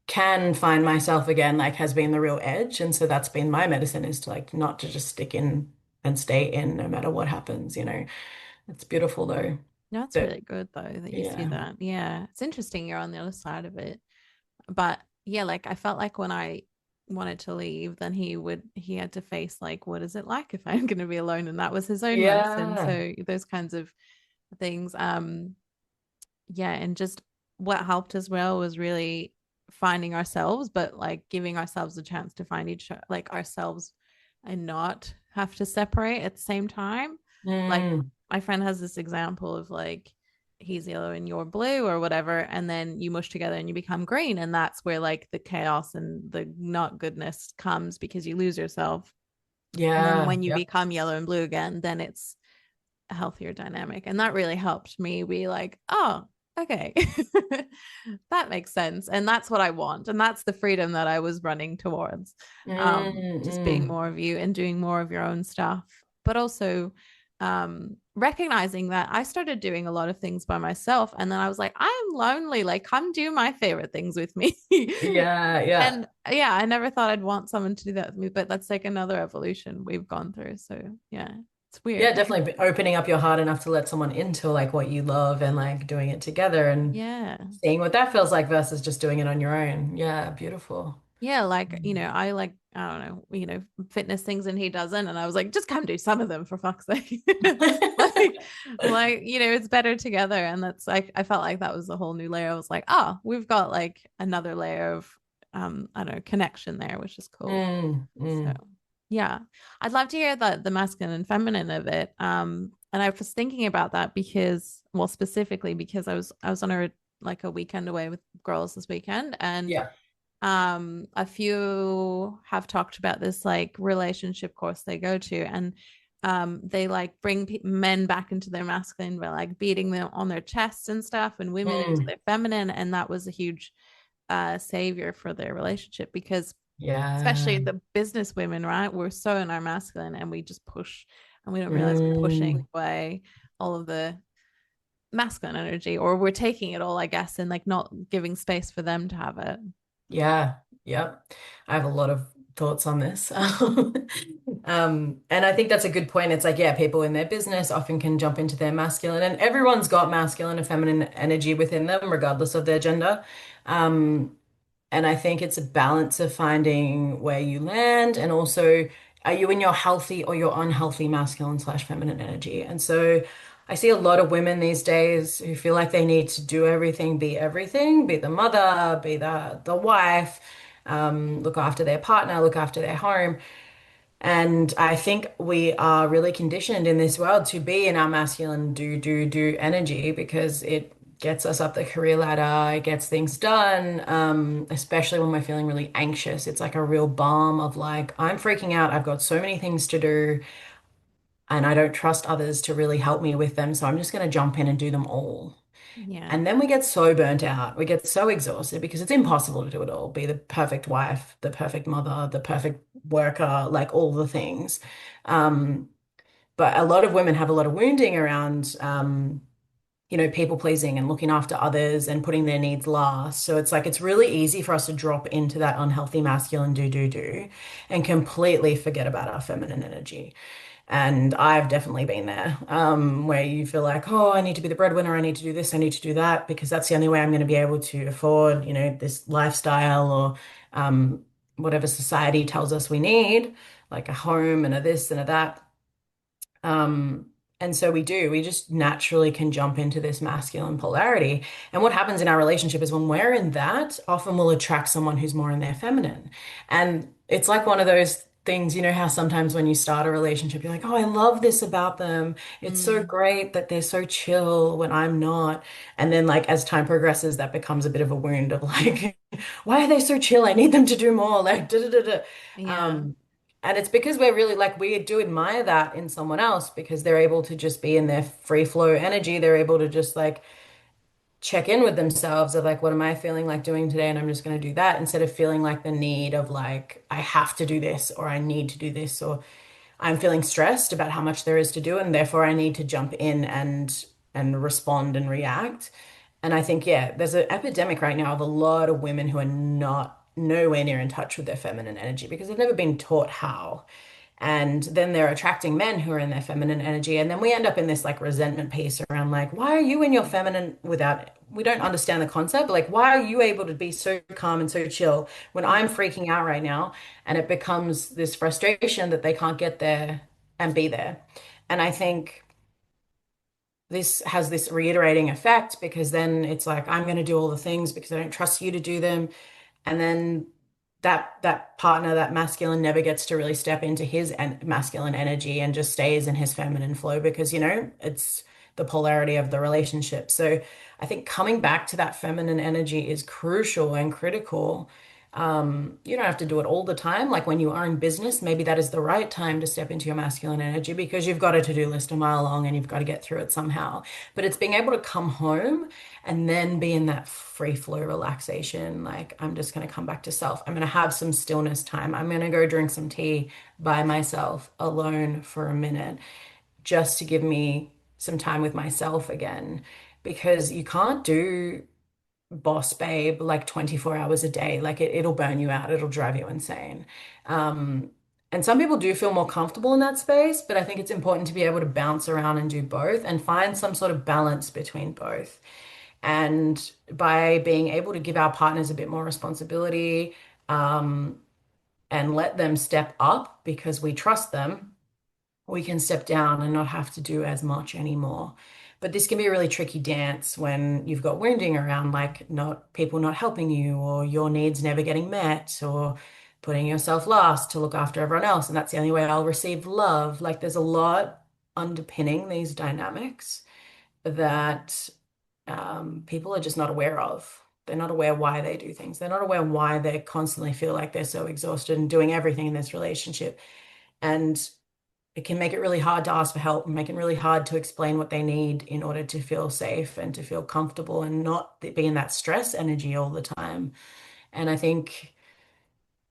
can find myself again, like has been the real edge. And so that's been my medicine is to like not to just stick in and stay in no matter what happens, you know. It's beautiful though. That's That really good though that you see yeah. that. Yeah. It's interesting you're on the other side of it. But yeah, like I felt like when I wanted to leave, then he had to face like, what is it like if I'm going to be alone? And that was his own medicine. Yeah. So those kinds of things. Yeah, and just what helped as well was really finding ourselves, but like giving ourselves a chance to find each like ourselves and not have to separate at the same time. Like Mm, my friend has this example of like he's yellow and you're blue or whatever, and then you mush together and you become green, and that's where like the chaos and the not goodness comes because you lose yourself. And then yeah. when you Yep. become yellow and blue again, then it's a healthier dynamic. And that really helped me be like, oh, okay, that makes sense. And that's what I want. And that's the freedom that I was running towards. Mm, Just being mm. more of you and doing more of your own stuff, but also recognizing that I started doing a lot of things by myself. And then I was like, I am lonely. Like, come do my favorite things with me. Yeah, yeah. And yeah, I never thought I'd want someone to do that with me, but that's like another evolution we've gone through. So yeah, it's Yeah, weird. definitely opening up your heart enough to let someone into like what you love and like doing it together and Yeah. seeing what that feels like versus just doing it on your own. Yeah, beautiful. Yeah, like, Mm. I like, I don't know, fitness things and he doesn't. And I was like, just come do some of them for fuck's sake. like, it's better together. And that's like, I felt like that was a whole new layer. I was like, oh, we've got like another layer of, I don't know, connection there, which is cool. Mm, So mm. yeah, I'd love to hear the masculine and feminine of it. And I was thinking about that because, well, specifically because I was on a weekend away with girls this weekend, and Yeah. a few have talked about this like relationship course they go to, and they like bring men back into their masculine by like beating them on their chests and stuff, and women into Mm. their feminine, and that was a huge savior for their relationship because especially Yeah. the business women, right? We're so in our masculine and we just push and we don't realize we're pushing Mm. away all of the masculine energy, or we're taking it all, I guess, and like not giving space for them to have it. Yeah. Yep. I have a lot of thoughts on this. And I think that's a good point. It's like, yeah, people in their business often can jump into their masculine, and everyone's got masculine and feminine energy within them, regardless of their gender. Um, And I think it's a balance of finding where you land and also are you in your healthy or your unhealthy masculine slash feminine energy? And so I see a lot of women these days who feel like they need to do everything, be the mother, be the wife, look after their partner, look after their home. And I think we are really conditioned in this world to be in our masculine do energy because it gets us up the career ladder, it gets things done, especially when we're feeling really anxious. It's like a real balm of like, I'm freaking out. I've got so many things to do and I don't trust others to really help me with them. So I'm just going to jump in and do them all. Yeah. And then we get so burnt out. We get so exhausted because it's impossible to do it all, be the perfect wife, the perfect mother, the perfect worker, like all the things. Um, but a lot of women have a lot of wounding around, people pleasing and looking after others and putting their needs last. So it's like it's really easy for us to drop into that unhealthy masculine do and completely forget about our feminine energy. And I've definitely been there, where you feel like, oh, I need to be the breadwinner, I need to do this, I need to do that, because that's the only way I'm going to be able to afford, this lifestyle or whatever society tells us we need, like a home and a this and a that. Um, and so we just naturally can jump into this masculine polarity. And what happens in our relationship is when we're in that, often we'll attract someone who's more in their feminine. And it's like one of those things, you know, how sometimes when you start a relationship, you're like, oh, I love this about them. It's so Mm. great that they're so chill when I'm not. And then, like, as time progresses, that becomes a bit of a wound of like, why are they so chill? I need them to do more. Like, da da da da. Yeah. Um, and it's because we're really like, we do admire that in someone else because they're able to just be in their free flow energy. They're able to just like check in with themselves of like, what am I feeling like doing today? And I'm just going to do that instead of feeling like the need of like, I have to do this or I need to do this or I'm feeling stressed about how much there is to do and therefore I need to jump in and respond and react. And I think, yeah, there's an epidemic right now of a lot of women who are not nowhere near in touch with their feminine energy because they've never been taught how. And then they're attracting men who are in their feminine energy. And then we end up in this like resentment piece around like, why are you in your feminine without, we don't understand the concept, but like, why are you able to be so calm and so chill when I'm Yeah. freaking out right now? And it becomes this frustration that they can't get there and be there. And I think this has this reiterating effect because then it's like, I'm going to do all the things because I don't trust you to do them. And then that partner, that masculine, never gets to really step into his masculine energy and just stays in his feminine flow because, it's the polarity of the relationship. So I think coming back to that feminine energy is crucial and critical. You don't have to do it all the time. Like when you are in business, maybe that is the right time to step into your masculine energy because you've got a to-do list a mile long and you've got to get through it somehow. But it's being able to come home and then be in that free flow relaxation. Like, I'm just going to come back to self. I'm going to have some stillness time. I'm going to go drink some tea by myself alone for a minute just to give me some time with myself again. Because you can't do boss babe like 24 hours a day. Like, it'll burn you out, it'll drive you insane. Um, and some people do feel more comfortable in that space, but I think it's important to be able to bounce around and do both and find some sort of balance between both. And by being able to give our partners a bit more responsibility, um, and let them step up because we trust them, we can step down and not have to do as much anymore. But this can be a really tricky dance when you've got wounding around, like not people not helping you or your needs never getting met or putting yourself last to look after everyone else. And that's the only way I'll receive love. Like there's a lot underpinning these dynamics that people are just not aware of. They're not aware why they do things. They're not aware why they constantly feel like they're so exhausted and doing everything in this relationship. And it can make it really hard to ask for help and make it really hard to explain what they need in order to feel safe and to feel comfortable and not be in that stress energy all the time. And I think,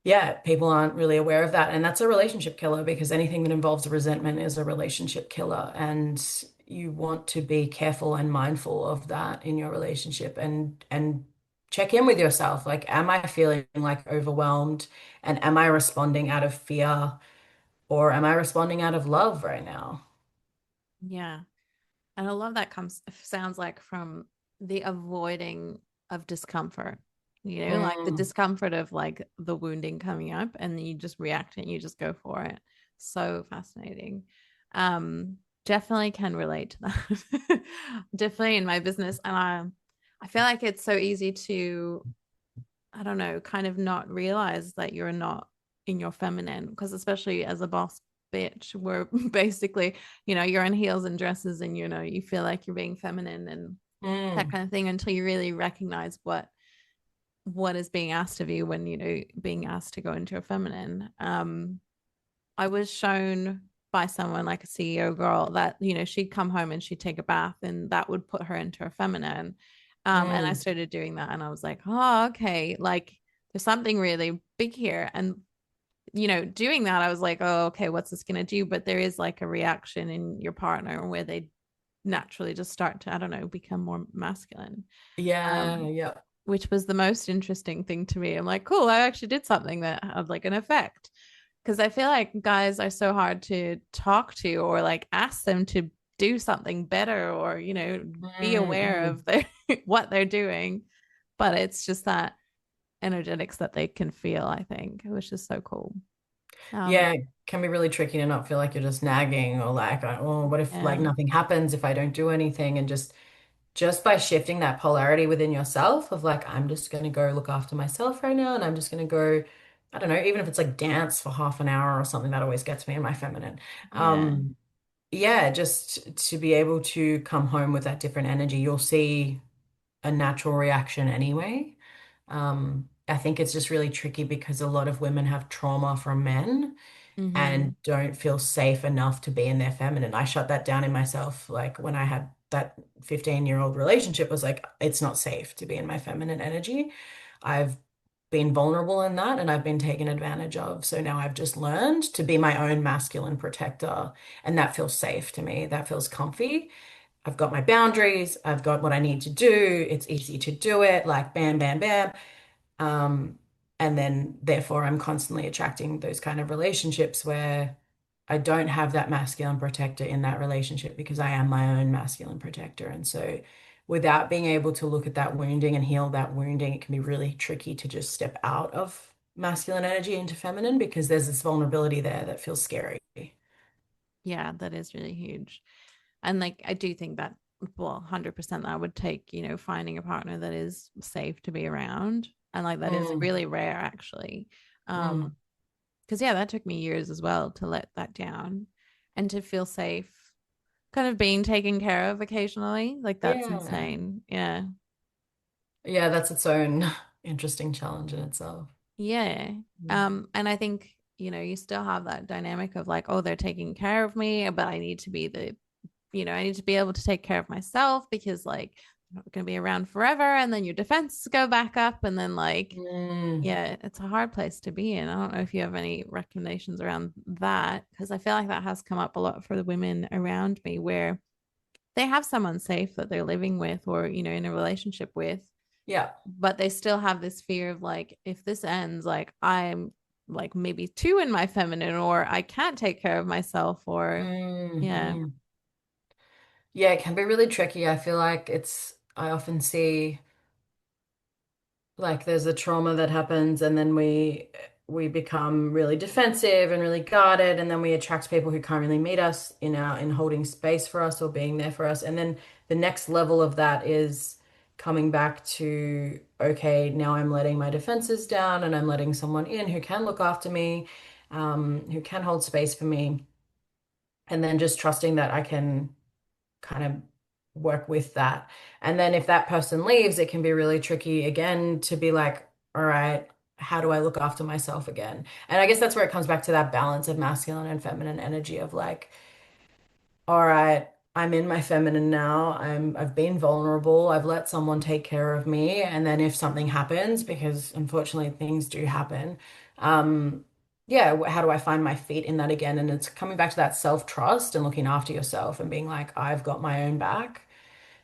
yeah, people aren't really aware of that. And that's a relationship killer because anything that involves resentment is a relationship killer. And you want to be careful and mindful of that in your relationship and check in with yourself. Like, am I feeling like overwhelmed? And am I responding out of fear or am I responding out of love right now? Yeah. And a lot of that comes sounds like from the avoiding of discomfort, like the Mm, discomfort of like the wounding coming up and you just react and you just go for it. So fascinating. Um, Definitely can relate to that. Definitely in my business. And I feel like it's so easy to, I don't know, kind of not realize that you're not in your feminine because especially as a boss bitch, we're basically, you're in heels and dresses and you feel like you're being feminine and that mm, kind of thing until you really recognize what is being asked of you when being asked to go into a feminine. I was shown by someone like a CEO girl that she'd come home and she'd take a bath and that would put her into a feminine. And I mm. started doing that and I was like, oh, okay, like there's something really big here. And doing that, I was like, oh, okay, what's this gonna do? But there is like a reaction in your partner where they naturally just start to, I don't know, become more masculine. Yeah, Um, yeah. which was the most interesting thing to me. I'm like, cool, I actually did something that had like an effect. Because I feel like guys are so hard to talk to or like ask them to do something better or, be aware Mm-mm. of their what they're doing. But it's just that energetics that they can feel, I think, which is so cool. Um, Yeah, it can be really tricky to not feel like you're just nagging or like, oh, what if like yeah, nothing happens if I don't do anything? And just by shifting that polarity within yourself of like, I'm just going to go look after myself right now, and I'm just going to go, I don't know, even if it's like dance for half an hour or something, that always gets me in my feminine. yeah, Yeah, just to be able to come home with that different energy, you'll see a natural reaction anyway. I think it's just really tricky because a lot of women have trauma from men mm-hmm. and don't feel safe enough to be in their feminine. I shut that down in myself. Like when I had that 15-year-old relationship, was like, it's not safe to be in my feminine energy. I've been vulnerable in that and I've been taken advantage of. So now I've just learned to be my own masculine protector. And that feels safe to me. That feels comfy. I've got my boundaries. I've got what I need to do. It's easy to do it, like bam, bam, bam. Um, and then therefore I'm constantly attracting those kind of relationships where I don't have that masculine protector in that relationship because I am my own masculine protector. And so without being able to look at that wounding and heal that wounding, it can be really tricky to just step out of masculine energy into feminine because there's this vulnerability there that feels scary. Yeah, that is really huge. And like, I do think that, well, 100% that would take, finding a partner that is safe to be around. And like, that is Mm, really rare, actually. mm. Because yeah, that took me years as well to let that down and to feel safe, kind of being taken care of occasionally. Like, that's Yeah. insane. Yeah. Yeah, that's its own interesting challenge in itself. Yeah. Mm. And I think, you still have that dynamic of like, oh, they're taking care of me, but I need to be able to take care of myself because like I'm not going to be around forever. And then your defenses go back up. And then, like, Mm. yeah, it's a hard place to be in. I don't know if you have any recommendations around that because I feel like that has come up a lot for the women around me where they have someone safe that they're living with or, in a relationship with, Yeah. but they still have this fear of like, if this ends, like I'm like maybe too in my feminine or I can't take care of myself or, yeah. Mm. Yeah, it can be really tricky. I feel like I often see like there's a trauma that happens and then we become really defensive and really guarded and then we attract people who can't really meet us in holding space for us or being there for us. And then the next level of that is coming back to, okay, now I'm letting my defenses down and I'm letting someone in who can look after me, who can hold space for me, and then just trusting that I can kind of work with that. And then if that person leaves, it can be really tricky again to be like, all right, how do I look after myself again? And I guess that's where it comes back to that balance of masculine and feminine energy of like, all right, I'm in my feminine now. I've been vulnerable. I've let someone take care of me. And then if something happens, because unfortunately things do happen, yeah, how do I find my feet in that again? And it's coming back to that self-trust and looking after yourself and being like, I've got my own back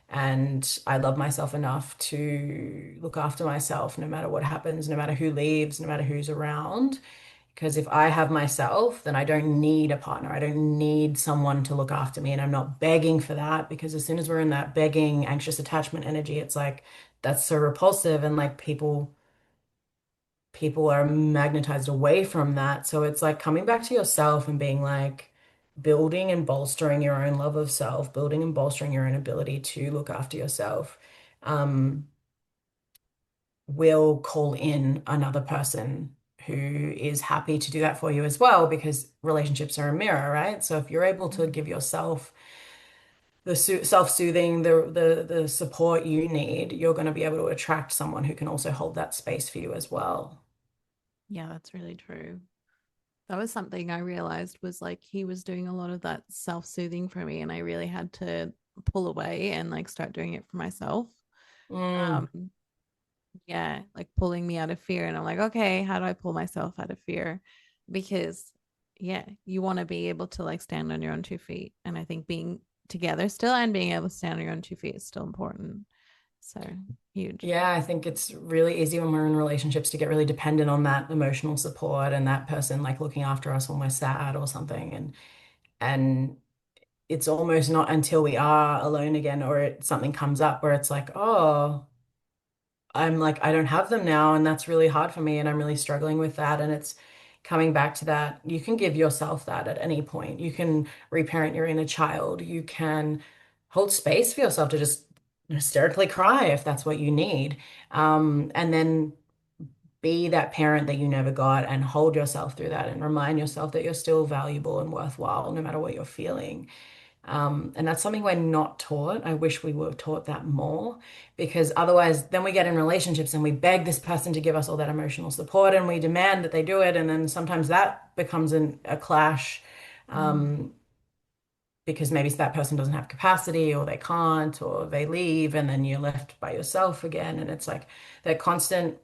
and I love myself enough to look after myself no matter what happens, no matter who leaves, no matter who's around. Because if I have myself, then I don't need a partner. I don't need someone to look after me. And I'm not begging for that because as soon as we're in that begging, anxious attachment energy, it's like that's so repulsive and like people are magnetized away from that. So it's like coming back to yourself and being like building and bolstering your own love of self, building and bolstering your own ability to look after yourself. Um, will call in another person who is happy to do that for you as well, because relationships are a mirror, right? So if you're able to give yourself the self-soothing, the support you need, you're going to be able to attract someone who can also hold that space for you as well. Yeah, that's really true. That was something I realized was like he was doing a lot of that self-soothing for me and I really had to pull away and like start doing it for myself. Mm, Um yeah, like pulling me out of fear and I'm like, okay, how do I pull myself out of fear? Because yeah, you want to be able to like stand on your own 2 feet and I think being together still and being able to stand on your own 2 feet is still important. So huge. Yeah, I think it's really easy when we're in relationships to get really dependent on that emotional support and that person like looking after us when we're sad or something. And it's almost not until we are alone again or something comes up where it's like, oh, I'm like, I don't have them now, and that's really hard for me, and I'm really struggling with that. And it's coming back to that. You can give yourself that at any point. You can reparent your inner child. You can hold space for yourself to just hysterically cry if that's what you need. And then be that parent that you never got and hold yourself through that and remind yourself that you're still valuable and worthwhile no matter what you're feeling. And that's something we're not taught. I wish we were taught that more because otherwise, then we get in relationships and we beg this person to give us all that emotional support and we demand that they do it. And then sometimes that becomes a clash Mm. um, because maybe that person doesn't have capacity or they can't or they leave and then you're left by yourself again. And it's like that constant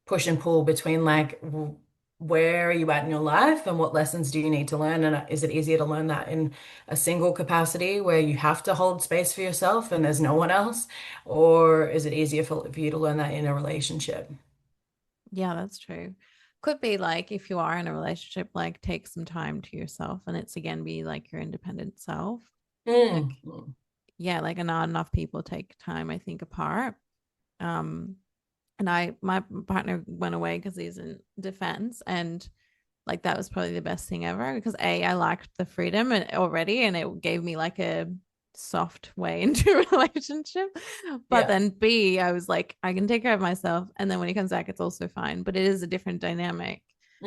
push and pull between like where are you at in your life and what lessons do you need to learn? And is it easier to learn that in a single capacity where you have to hold space for yourself and there's no one else? Or is it easier for you to learn that in a relationship? Yeah, that's true. Could be like if you are in a relationship, like take some time to yourself and it's again be like your independent self. Like, Mm. yeah, like not enough people take time, I think, apart. Um, and my partner went away because he's in defense, and like that was probably the best thing ever because I liked the freedom and already, and it gave me like a soft way into a relationship. But Yeah. then B, I was like, I can take care of myself, and then when he comes back, it's also fine. But it is a different dynamic,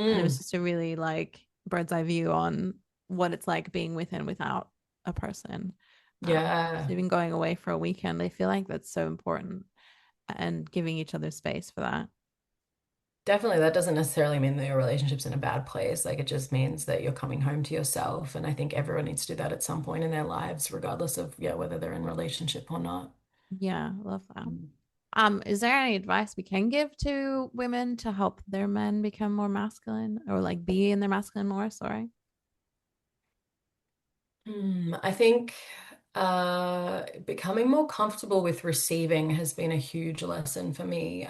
and it was Mm. just a really like bird's eye view on what it's like being with and without a person. So Yeah. even going away for a weekend, I feel like that's so important and giving each other space for that. Definitely, that doesn't necessarily mean that your relationship's in a bad place. Like it just means that you're coming home to yourself. And I think everyone needs to do that at some point in their lives, regardless of yeah, whether they're in a relationship or not. Yeah, love that. Mm. Is there any advice we can give to women to help their men become more masculine or like be in their masculine more? Sorry. I think becoming more comfortable with receiving has been a huge lesson for me.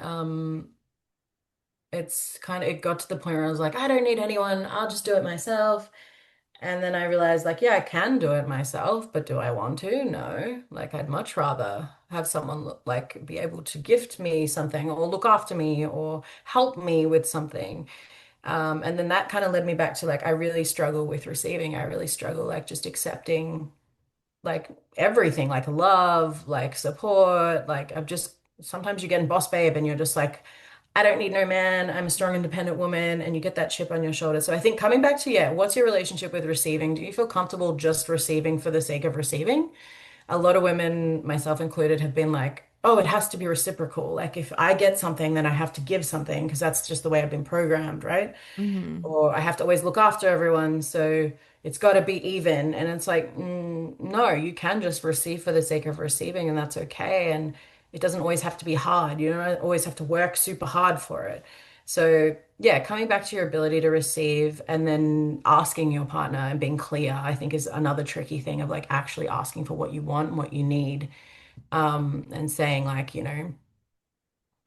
It got to the point where I was like, I don't need anyone, I'll just do it myself. And then I realized, like, yeah, I can do it myself, but do I want to? No. Like, I'd much rather have someone like be able to gift me something or look after me or help me with something. And then that kind of led me back to like, I really struggle with receiving. I really struggle like just accepting like everything, like love, like support. Like I'm just sometimes you get in boss babe and you're just like, I don't need no man. I'm a strong, independent woman, and you get that chip on your shoulder. So I think coming back to, yeah, what's your relationship with receiving? Do you feel comfortable just receiving for the sake of receiving? A lot of women, myself included, have been like, oh, it has to be reciprocal. Like if I get something, then I have to give something because that's just the way I've been programmed, right? Mm-hmm. Or I have to always look after everyone, so it's got to be even. And it's like, no, you can just receive for the sake of receiving, and that's okay. And it doesn't always have to be hard. You don't always have to work super hard for it. So, yeah, coming back to your ability to receive and then asking your partner and being clear, I think is another tricky thing of like actually asking for what you want and what you need. And saying, like,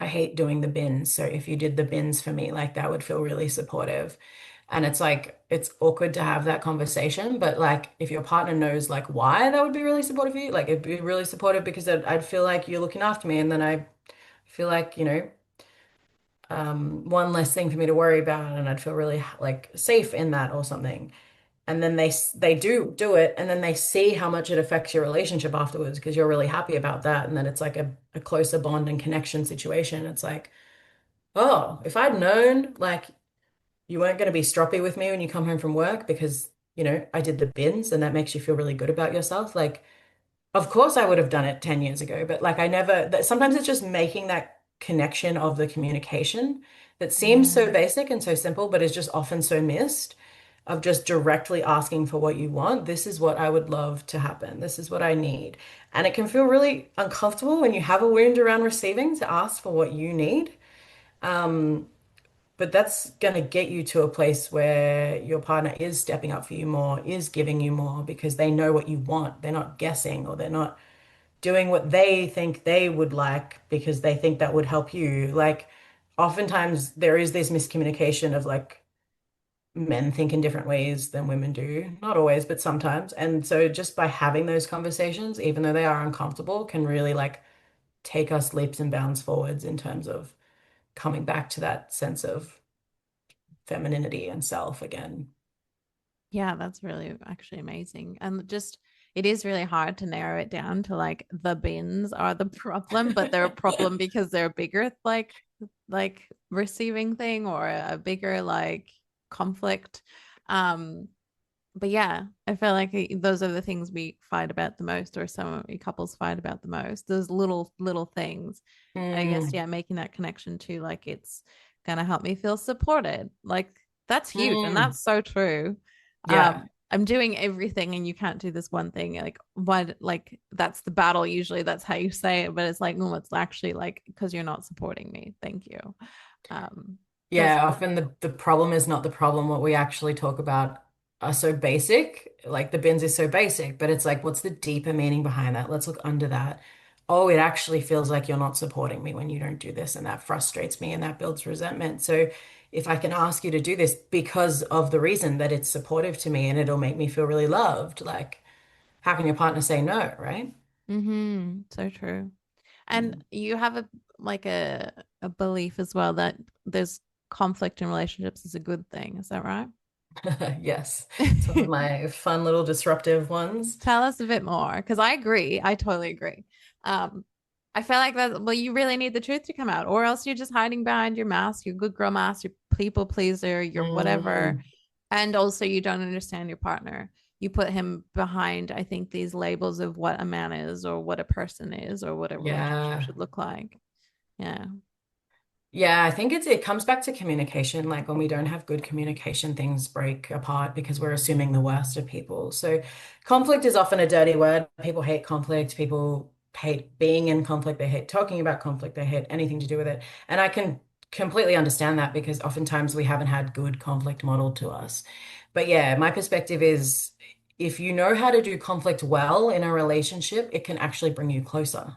I hate doing the bins. So if you did the bins for me, like that would feel really supportive. And it's like, it's awkward to have that conversation, but like if your partner knows like why that would be really supportive for you, like it'd be really supportive because I'd feel like you're looking after me. And then I feel like, one less thing for me to worry about. And I'd feel really like safe in that or something. And then they do it. And then they see how much it affects your relationship afterwards because you're really happy about that. And then it's like a closer bond and connection situation. It's like, oh, if I'd known like you weren't going to be stroppy with me when you come home from work because, I did the bins and that makes you feel really good about yourself. Like, of course I would have done it 10 years ago, but like I never, sometimes it's just making that connection of the communication that seems Yeah. so basic and so simple, but is just often so missed of just directly asking for what you want. This is what I would love to happen. This is what I need. And it can feel really uncomfortable when you have a wound around receiving to ask for what you need. Um, but that's going to get you to a place where your partner is stepping up for you more, is giving you more because they know what you want. They're not guessing or they're not doing what they think they would like because they think that would help you. Like, oftentimes there is this miscommunication of like men think in different ways than women do. Not always, but sometimes. And so just by having those conversations, even though they are uncomfortable, can really like take us leaps and bounds forwards in terms of coming back to that sense of femininity and self again. Yeah, that's really actually amazing. And just it is really hard to narrow it down to like the bins are the problem, but they're a problem because they're a bigger like receiving thing or a bigger like conflict. Um, but yeah, I feel like those are the things we fight about the most, or some couples fight about the most. Those little things. I guess Mm, yeah, making that connection to like it's gonna help me feel supported. Like that's huge, and mm, that's so true. yeah. I'm doing everything, and you can't do this one thing. Like what? Like that's the battle. Usually, that's how you say it, but it's like no, it's actually like because you're not supporting me. Thank you. Um, because Yeah, often the problem is not the problem. What we actually talk about are so basic. Like the bins is so basic, but it's like, what's the deeper meaning behind that? Let's look under that. Oh, it actually feels like you're not supporting me when you don't do this, and that frustrates me and that builds resentment. So if I can ask you to do this because of the reason that it's supportive to me and it'll make me feel really loved, like how can your partner say no, right? so true. And Mm. you have a like a belief as well that there's conflict in relationships is a good thing. Is that right? Yes, it's one of my fun little disruptive ones. Tell us a bit more because I agree. I totally agree. Um, I feel like that, well, you really need the truth to come out, or else you're just hiding behind your mask, your good girl mask, your people pleaser, your whatever. Mm, And also, you don't understand your partner. You put him behind, I think, these labels of what a man is, or what a person is, or what a relationship yeah. should look like. Yeah. Yeah, I think it comes back to communication. Like when we don't have good communication, things break apart because we're assuming the worst of people. So conflict is often a dirty word. People hate conflict. People hate being in conflict. They hate talking about conflict. They hate anything to do with it. And I can completely understand that because oftentimes we haven't had good conflict modeled to us. But yeah, my perspective is if you know how to do conflict well in a relationship, it can actually bring you closer.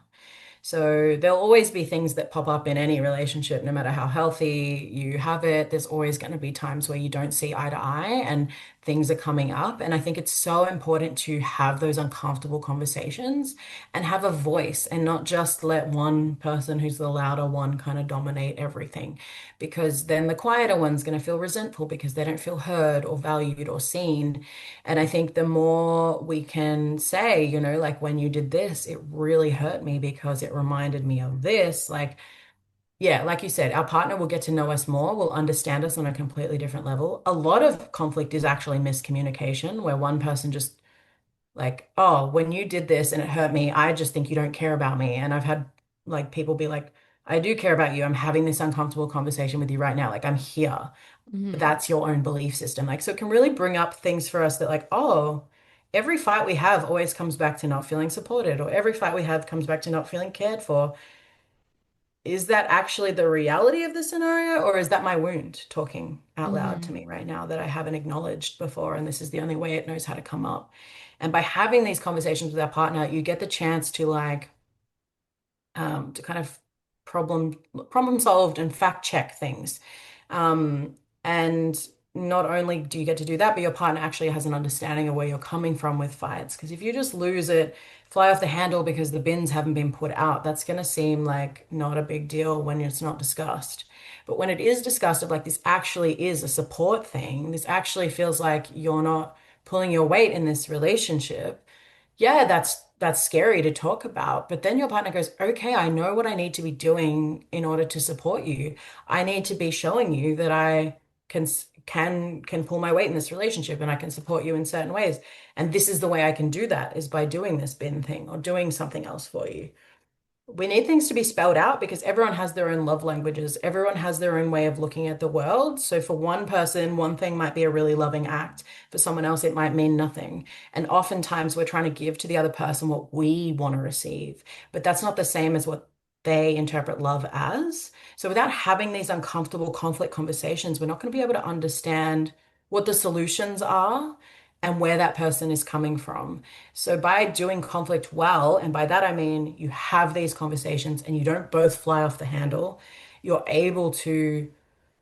So there'll always be things that pop up in any relationship, no matter how healthy you have it. There's always going to be times where you don't see eye to eye and things are coming up. And I think it's so important to have those uncomfortable conversations and have a voice and not just let one person who's the louder one kind of dominate everything. Because then the quieter one's going to feel resentful because they don't feel heard or valued or seen. And I think the more we can say, like when you did this, it really hurt me because it reminded me of this. Like, yeah, like you said, our partner will get to know us more, will understand us on a completely different level. A lot of conflict is actually miscommunication, where one person just like, oh, when you did this and it hurt me, I just think you don't care about me. And I've had like people be like, I do care about you. I'm having this uncomfortable conversation with you right now. Like, I'm here, Mm-hmm. that's your own belief system. Like, so it can really bring up things for us that, like, oh, every fight we have always comes back to not feeling supported, or every fight we have comes back to not feeling cared for. Is that actually the reality of the scenario, or is that my wound talking out loud to Mm-hmm. me right now that I haven't acknowledged before? And this is the only way it knows how to come up. And by having these conversations with our partner, you get the chance to kind of problem solved and fact check things. Um, and not only do you get to do that, but your partner actually has an understanding of where you're coming from with fights. Because if you just lose it, fly off the handle because the bins haven't been put out, that's going to seem like not a big deal when it's not discussed. But when it is discussed, of like this actually is a support thing, this actually feels like you're not pulling your weight in this relationship. Yeah, that's scary to talk about. But then your partner goes, okay, I know what I need to be doing in order to support you. I need to be showing you that I can pull my weight in this relationship and I can support you in certain ways. And this is the way I can do that is by doing this bin thing or doing something else for you. We need things to be spelled out because everyone has their own love languages. Everyone has their own way of looking at the world. So for one person, one thing might be a really loving act. For someone else, it might mean nothing. And oftentimes we're trying to give to the other person what we want to receive, but that's not the same as what they interpret love as. So without having these uncomfortable conflict conversations, we're not going to be able to understand what the solutions are. and where that person is coming from. So by doing conflict well, and by that I mean you have these conversations and you don't both fly off the handle, you're able to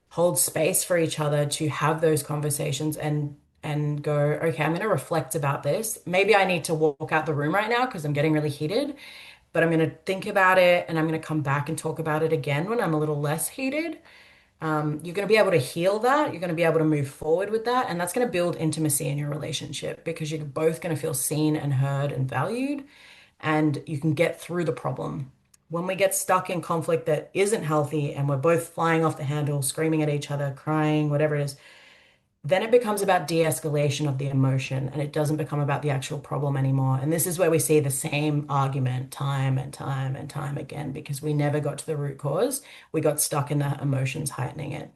hold space for each other to have those conversations and go, okay, I'm going to reflect about this. Maybe I need to walk out the room right now because I'm getting really heated, but I'm going to think about it and I'm going to come back and talk about it again when I'm a little less heated. You're going to be able to heal that. You're going to be able to move forward with that. And that's going to build intimacy in your relationship because you're both going to feel seen and heard and valued, and you can get through the problem. When we get stuck in conflict that isn't healthy and we're both flying off the handle, screaming at each other, crying, whatever it is, then it becomes about de-escalation of the emotion and it doesn't become about the actual problem anymore. And this is where we see the same argument time and time and time again because we never got to the root cause. We got stuck in the emotions heightening it.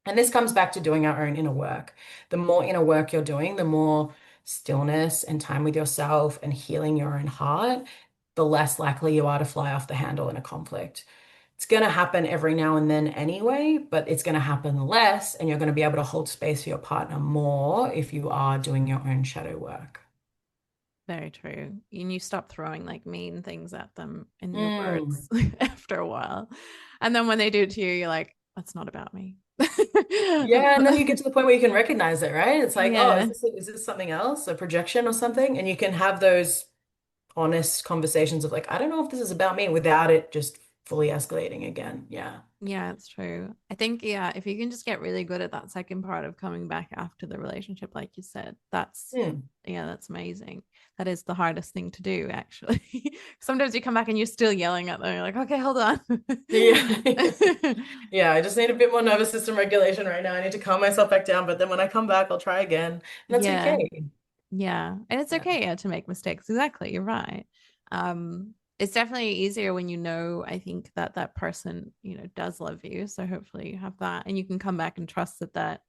And this comes back to doing our own inner work. The more inner work you're doing, the more stillness and time with yourself and healing your own heart, the less likely you are to fly off the handle in a conflict. It's going to happen every now and then anyway, but it's going to happen less, and you're going to be able to hold space for your partner more if you are doing your own shadow work. Very true. And you stop throwing like mean things at them in your Mm. words after a while. And then when they do it to you, you're like, that's not about me. Yeah, and then you get to the point where you can recognize it, right? It's like, oh, Yeah. is this something else, a projection or something? And you can have those honest conversations of like, I don't know if this is about me without it just fully escalating again. Yeah. Yeah, it's true. I think, yeah, if you can just get really good at that second part of coming back after the relationship, like you said, Hmm. yeah, that's amazing. That is the hardest thing to do, actually. Sometimes you come back and you're still yelling at them. You're like, okay, hold on. Yeah. Yeah, I just need a bit more nervous system regulation right now. I need to calm myself back down, but then when I come back, I'll try again. And that's Yeah. okay. Yeah. And it's Yeah. okay, yeah, to make mistakes. Exactly. You're right. It's definitely easier when you know, I think that that person, does love you. So hopefully you have that and you can come back and trust that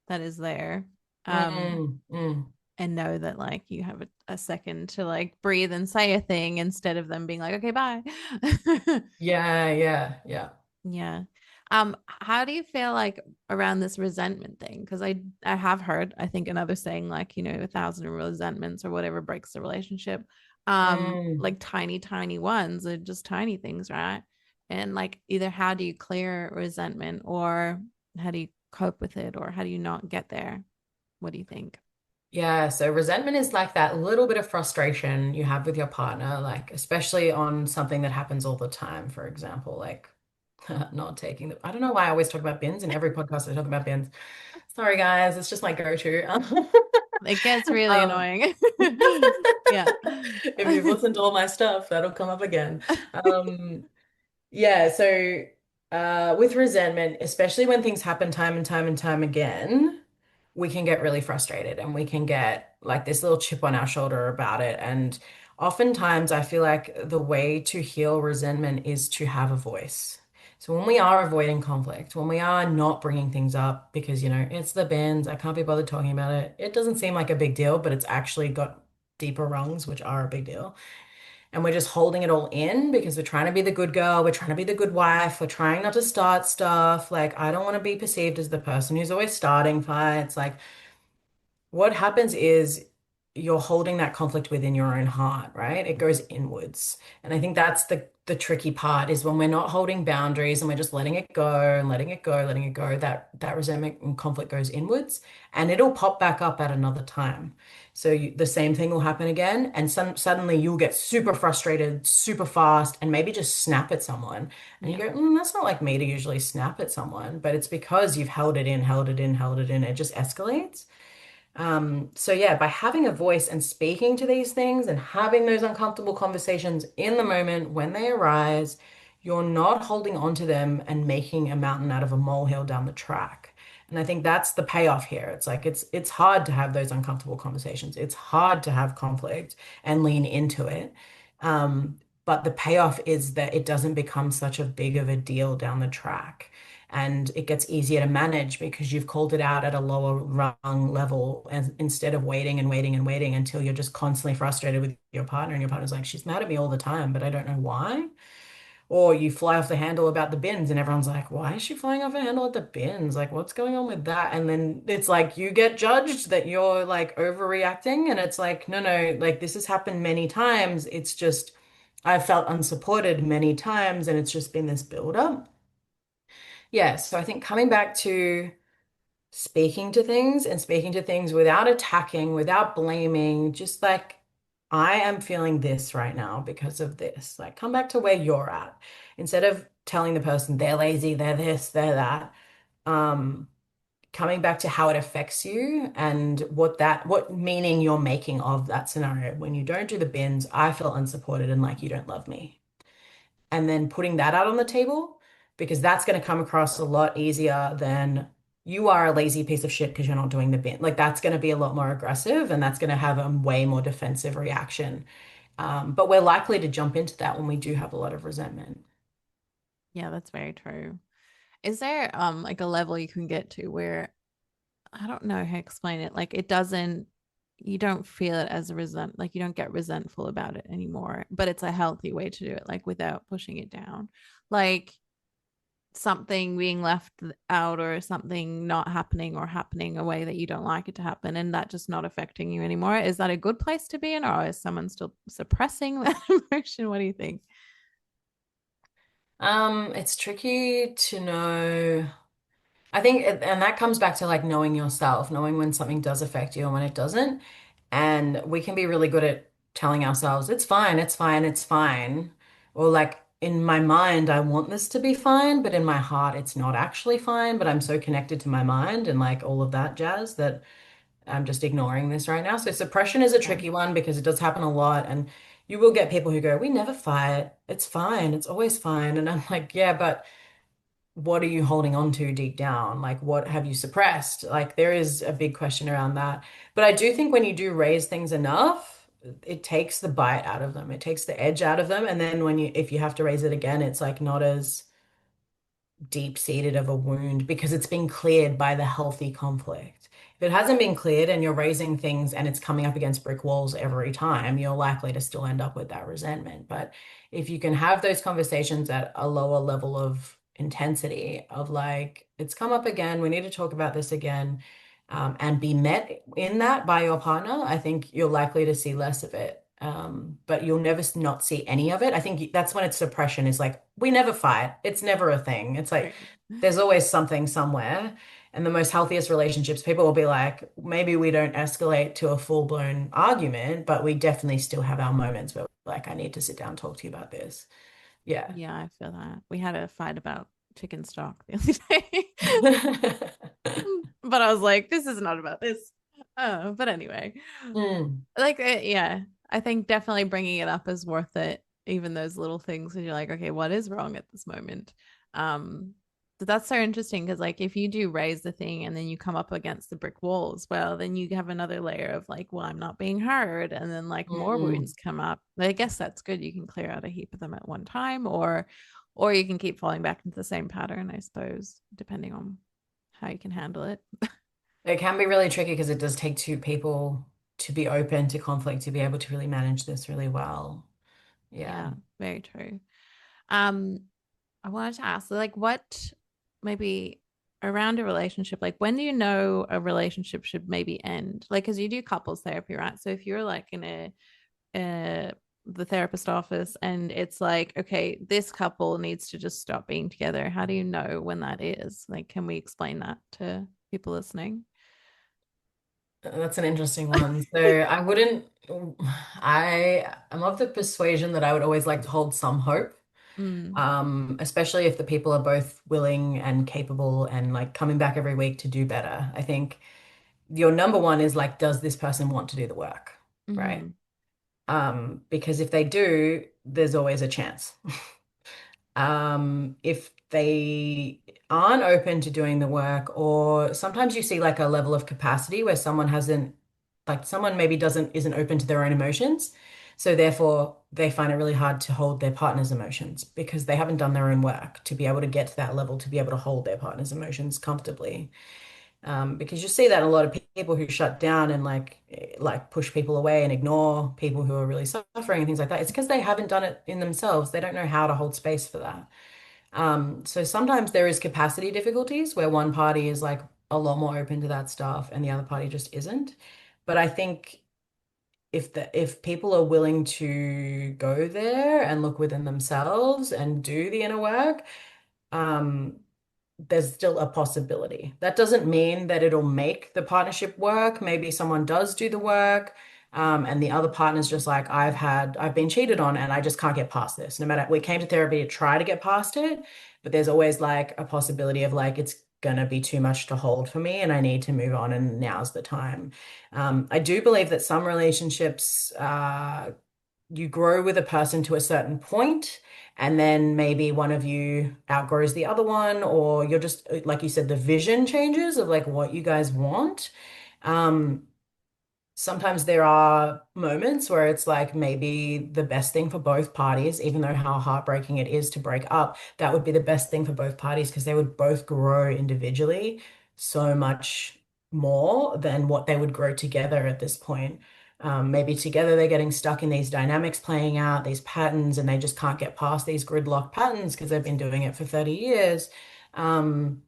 is there. Um, Mm, mm. and know that like you have a second to like breathe and say a thing instead of them being like, okay, bye. Yeah, yeah, yeah. Yeah. How do you feel like around this resentment thing? Because I have heard, I think another saying like, 1,000 resentments or whatever breaks the relationship. Mm. Like tiny, tiny ones are just tiny things, right? And like either how do you clear resentment or how do you cope with it or how do you not get there? What do you think? Yeah, so resentment is like that little bit of frustration you have with your partner, like especially on something that happens all the time, for example, like not taking the, I don't know why I always talk about bins in every podcast I talk about bins. Sorry guys, it's just my go-to. It gets really Um, annoying. Yeah. if you've listened to all my stuff, that'll come up again. Um, yeah, so with resentment, especially when things happen time and time and time again, we can get really frustrated and we can get like this little chip on our shoulder about it. And oftentimes, I feel like the way to heal resentment is to have a voice. So when we are avoiding conflict, when we are not bringing things up because, it's the bins, I can't be bothered talking about it, it doesn't seem like a big deal, but it's actually got deeper rungs, which are a big deal, and we're just holding it all in because we're trying to be the good girl, we're trying to be the good wife, we're trying not to start stuff. Like, I don't want to be perceived as the person who's always starting fights. Like, what happens is you're holding that conflict within your own heart, right? It goes inwards. And I think that's the tricky part is when we're not holding boundaries and we're just letting it go and letting it go, letting it go, that resentment and conflict goes inwards and it'll pop back up at another time. So the same thing will happen again, and suddenly you'll get super frustrated, super fast, and maybe just snap at someone. And you Yeah. go, that's not like me to usually snap at someone, but it's because you've held it in, held it in, held it in. It just escalates. So yeah, by having a voice and speaking to these things and having those uncomfortable conversations in the moment when they arise, you're not holding on to them and making a mountain out of a molehill down the track. And I think that's the payoff here. It's like it's hard to have those uncomfortable conversations. It's hard to have conflict and lean into it. But the payoff is that it doesn't become such a big of a deal down the track, and it gets easier to manage because you've called it out at a lower rung level, and instead of waiting and waiting and waiting until you're just constantly frustrated with your partner and your partner's like, she's mad at me all the time, but I don't know why. Or you fly off the handle about the bins, and everyone's like, why is she flying off the handle at the bins? Like, what's going on with that? And then it's like you get judged that you're like overreacting. And it's like, no, no, like this has happened many times. It's just, I've felt unsupported many times, and it's just been this build up. Yeah. So I think coming back to speaking to things and speaking to things without attacking, without blaming, just like, I am feeling this right now because of this. Like, come back to where you're at. Instead of telling the person they're lazy, they're this, they're that, um, coming back to how it affects you and what meaning you're making of that scenario. When you don't do the bins, I feel unsupported and like you don't love me, and then putting that out on the table because that's going to come across a lot easier than you are a lazy piece of shit because you're not doing the bin. Like that's going to be a lot more aggressive and that's going to have a way more defensive reaction. But we're likely to jump into that when we do have a lot of resentment. Yeah, that's very true. Is there like a level you can get to where I don't know how to explain it. Like it doesn't, you don't feel it as a resent, like you don't get resentful about it anymore, but it's a healthy way to do it, like without pushing it down. Like something being left out or something not happening or happening a way that you don't like it to happen and that just not affecting you anymore. Is that a good place to be in, or is someone still suppressing that emotion? What do you think? It's tricky to know. I think, and that comes back to like knowing yourself, knowing when something does affect you and when it doesn't. And we can be really good at telling ourselves, it's fine, it's fine, it's fine. Or like in my mind, I want this to be fine, but in my heart, it's not actually fine. But I'm so connected to my mind and like all of that jazz that I'm just ignoring this right now. So suppression is a Yeah. tricky one because it does happen a lot. And you will get people who go, we never fight. It's fine. It's always fine. And I'm like, yeah, but what are you holding on to deep down? Like, what have you suppressed? Like, there is a big question around that. But I do think when you do raise things enough, it takes the bite out of them. It takes the edge out of them. And then if you have to raise it again, it's like not as deep-seated of a wound because it's been cleared by the healthy conflict. If it hasn't been cleared and you're raising things and it's coming up against brick walls every time, you're likely to still end up with that resentment. But if you can have those conversations at a lower level of intensity of like, it's come up again, we need to talk about this again, and be met in that by your partner, I think you're likely to see less of it. But you'll never not see any of it. I think that's when it's suppression is like, we never fight. It's never a thing. It's like, Right. there's always something somewhere. And the most healthiest relationships, people will be like, maybe we don't escalate to a full-blown argument, but we definitely still have our moments where like, I need to sit down and talk to you about this. Yeah. Yeah, I feel that. We had a fight about chicken stock the other day. But I was like, this is not about this. But anyway, Mm. like, yeah, I think definitely bringing it up is worth it. Even those little things, and you're like, okay, what is wrong at this moment? Um, but that's so interesting because, like, if you do raise the thing and then you come up against the brick walls, well, then you have another layer of like, well, I'm not being heard, and then like more Mm. wounds come up. But I guess that's good. You can clear out a heap of them at one time, or you can keep falling back into the same pattern, I suppose, depending on how you can handle it. It can be really tricky because it does take two people to be open to conflict, to be able to really manage this really well. Yeah. Yeah, very true. Um, I wanted to ask, like, what maybe around a relationship, like, when do you know a relationship should maybe end? Like, because you do couples therapy, right? So if you're like in the therapist office and it's like, okay, this couple needs to just stop being together, how do you know when that is? Like, can we explain that to people listening? That's an interesting one. So I wouldn't, I am of the persuasion that I would always like to hold some hope, Mm, especially if the people are both willing and capable and like coming back every week to do better. I think your number one is like, does this person want to do the work? Right? mm-hmm, Because if they do, there's always a chance. If they aren't open to doing the work, or sometimes you see like a level of capacity where someone hasn't, like someone maybe isn't open to their own emotions. So therefore, they find it really hard to hold their partner's emotions because they haven't done their own work to be able to get to that level, to be able to hold their partner's emotions comfortably. Because you see that in a lot of people who shut down and like push people away and ignore people who are really suffering and things like that. It's because they haven't done it in themselves. They don't know how to hold space for that. So sometimes there is capacity difficulties where one party is like a lot more open to that stuff and the other party just isn't. But I think if people are willing to go there and look within themselves and do the inner work, um, there's still a possibility. That doesn't mean that it'll make the partnership work. Maybe someone does do the work, and the other partner's just like, I've been cheated on and I just can't get past this. No matter, we came to therapy to try to get past it, but there's always like a possibility of like, it's gonna be too much to hold for me and I need to move on and now's the time. I do believe that some relationships, you grow with a person to a certain point, and then maybe one of you outgrows the other one, or you're just, like you said, the vision changes of like what you guys want. Um, Sometimes there are moments where it's like maybe the best thing for both parties, even though how heartbreaking it is to break up, that would be the best thing for both parties because they would both grow individually so much more than what they would grow together at this point. Maybe together they're getting stuck in these dynamics playing out, these patterns, and they just can't get past these gridlock patterns because they've been doing it for 30 years. Um,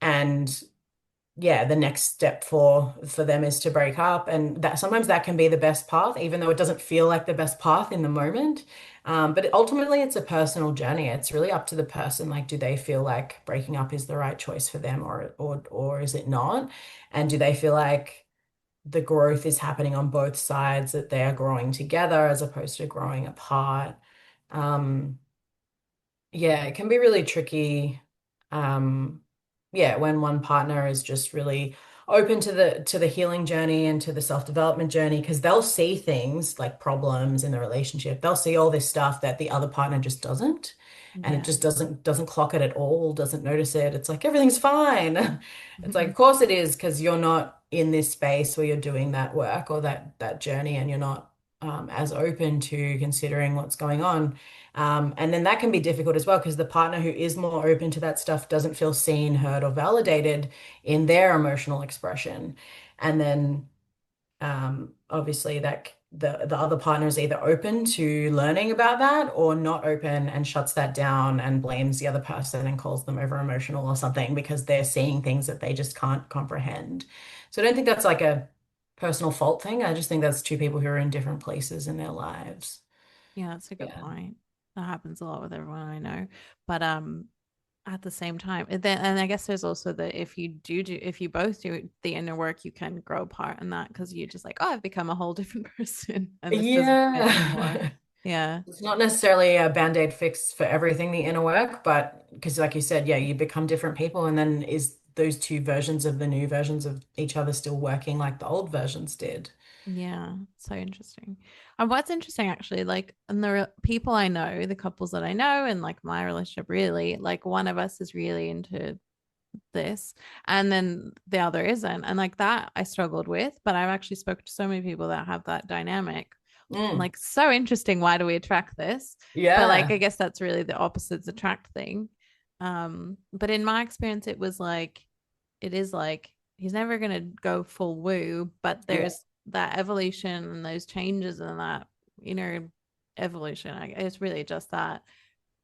and yeah, the next step for them is to break up, and that sometimes that can be the best path, even though it doesn't feel like the best path in the moment. But ultimately, it's a personal journey. It's really up to the person. Like, do they feel like breaking up is the right choice for them, or is it not? And do they feel like the growth is happening on both sides, that they are growing together as opposed to growing apart? Um, yeah, it can be really tricky. Um, yeah, when one partner is just really open to the healing journey and to the self-development journey, because they'll see things like problems in the relationship. They'll see all this stuff that the other partner just doesn't. And it Yeah. just doesn't clock it at all, doesn't notice it. It's like everything's fine. It's like, Mhm. of course it is, because you're not in this space where you're doing that work or that journey, and you're not as open to considering what's going on. And then that can be difficult as well because the partner who is more open to that stuff doesn't feel seen, heard, or validated in their emotional expression. And then obviously the other partner is either open to learning about that or not open and shuts that down and blames the other person and calls them over emotional or something because they're seeing things that they just can't comprehend. So I don't think that's like a personal fault thing. I just think that's two people who are in different places in their lives. Yeah, that's a good Yeah. point. That happens a lot with everyone I know. But at the same time, and I guess there's also that if you both do the inner work, you can grow apart in that because you're just like, oh, I've become a whole different person and this doesn't fit anymore. Yeah. Yeah. It's not necessarily a band-aid fix for everything, the inner work, but because like you said, yeah, you become different people, and then is those two versions of the new versions of each other still working like the old versions did? Yeah, so interesting. And what's interesting actually, like, and the people I know, the couples that I know, and like my relationship, really, like one of us is really into this, and then the other isn't, and like that I struggled with. But I've actually spoken to so many people that have that dynamic. I'm Mm, like, so interesting. Why do we attract this? But like, I yeah. guess that's really the opposites attract thing. But in my experience, it is like he's never gonna go full woo, but Yeah. there's that evolution and those changes and that inner evolution. It's really just that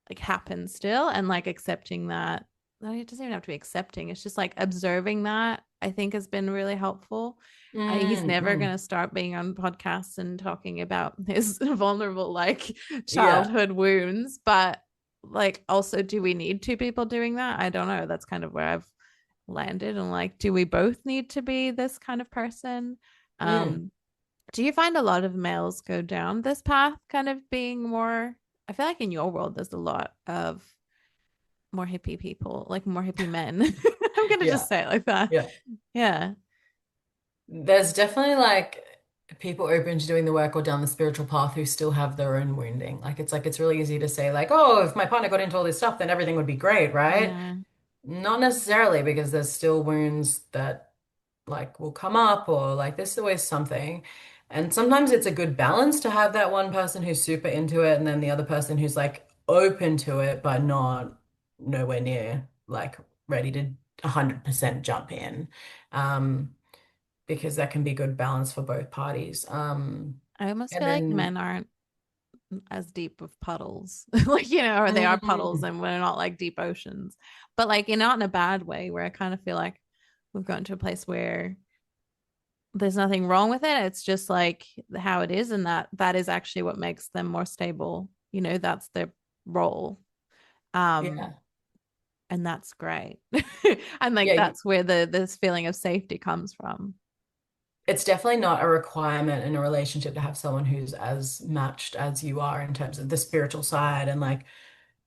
like happens still, and like accepting that. It doesn't even have to be accepting. It's just like observing that I think has been really helpful. He's Mm, never going mm, to start being on podcasts and talking about his vulnerable like yeah. childhood wounds, but like also do we need two people doing that? I don't know. That's kind of where I've landed, and like do we both need to be this kind of person? Mm, um do you find a lot of males go down this path, kind of being more? I feel like in your world there's a lot of more hippie people, like more hippie men. I'm gonna yeah. just say it like that. Yeah. Yeah. There's definitely like people open to doing the work or down the spiritual path who still have their own wounding. Like it's really easy to say like, oh, if my partner got into all this stuff, then everything would be great, right? Yeah. Not necessarily, because there's still wounds that like will come up, or like there's always something. And sometimes it's a good balance to have that one person who's super into it and then the other person who's like open to it but not nowhere near like ready to 100% jump in. Um, because that can be good balance for both parties. I almost And feel like then men aren't as deep of puddles, like, or they are puddles mm, and we're not like deep oceans, but like not in a bad way, where I kind of feel like we've gotten to a place where there's nothing wrong with it. It's just like how it is, and that is actually what makes them more stable. That's their role. Um, yeah, and that's great. And like yeah, that's where the this feeling of safety comes from. it's definitely not a requirement in a relationship to have someone who's as matched as you are in terms of the spiritual side and like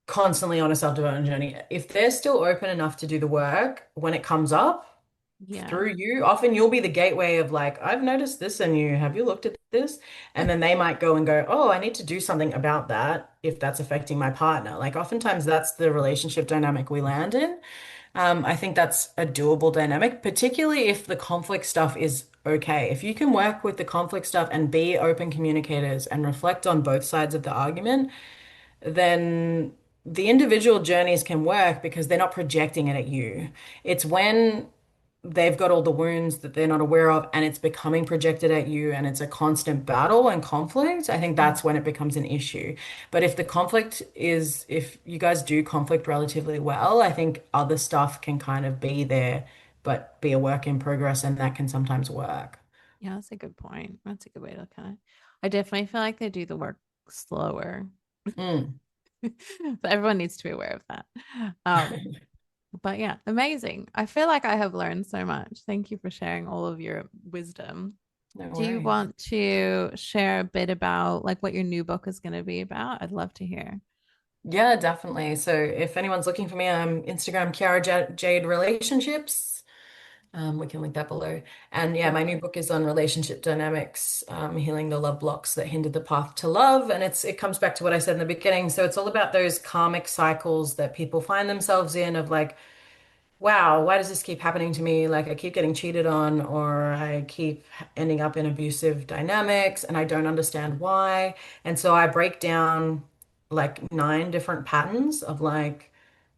constantly on a self-development journey. If they're still open enough to do the work when it comes up Yeah. through you, often you'll be the gateway of like, I've noticed this in you. Have you looked at this? And then they might go and go, oh, I need to do something about that if that's affecting my partner. Like oftentimes that's the relationship dynamic we land in. I think that's a doable dynamic, particularly if the conflict stuff is okay. If you can work with the conflict stuff and be open communicators and reflect on both sides of the argument, then the individual journeys can work because they're not projecting it at you. It's when they've got all the wounds that they're not aware of and it's becoming projected at you and it's a constant battle and conflict, I think that's when it becomes an issue. But if you guys do conflict relatively well, I think other stuff can kind of be there, but be a work in progress and that can sometimes work. Yeah, that's a good point. That's a good way to look at it. I definitely feel like they do the work slower. Mm. So everyone needs to be aware of that. Um, but yeah, amazing. I feel like I have learned so much. Thank you for sharing all of your wisdom. No Do you worries. want to share a bit about like what your new book is going to be about? I'd love to hear. Yeah, definitely. So if anyone's looking for me, I'm Instagram Jade Relationships. We can link that below. And yeah, my new book is on relationship dynamics, healing the love blocks that hinder the path to love. And it comes back to what I said in the beginning. So it's all about those karmic cycles that people find themselves in of like, wow, why does this keep happening to me? Like I keep getting cheated on, or I keep ending up in abusive dynamics, and I don't understand why. And so I break down like 9 different patterns of like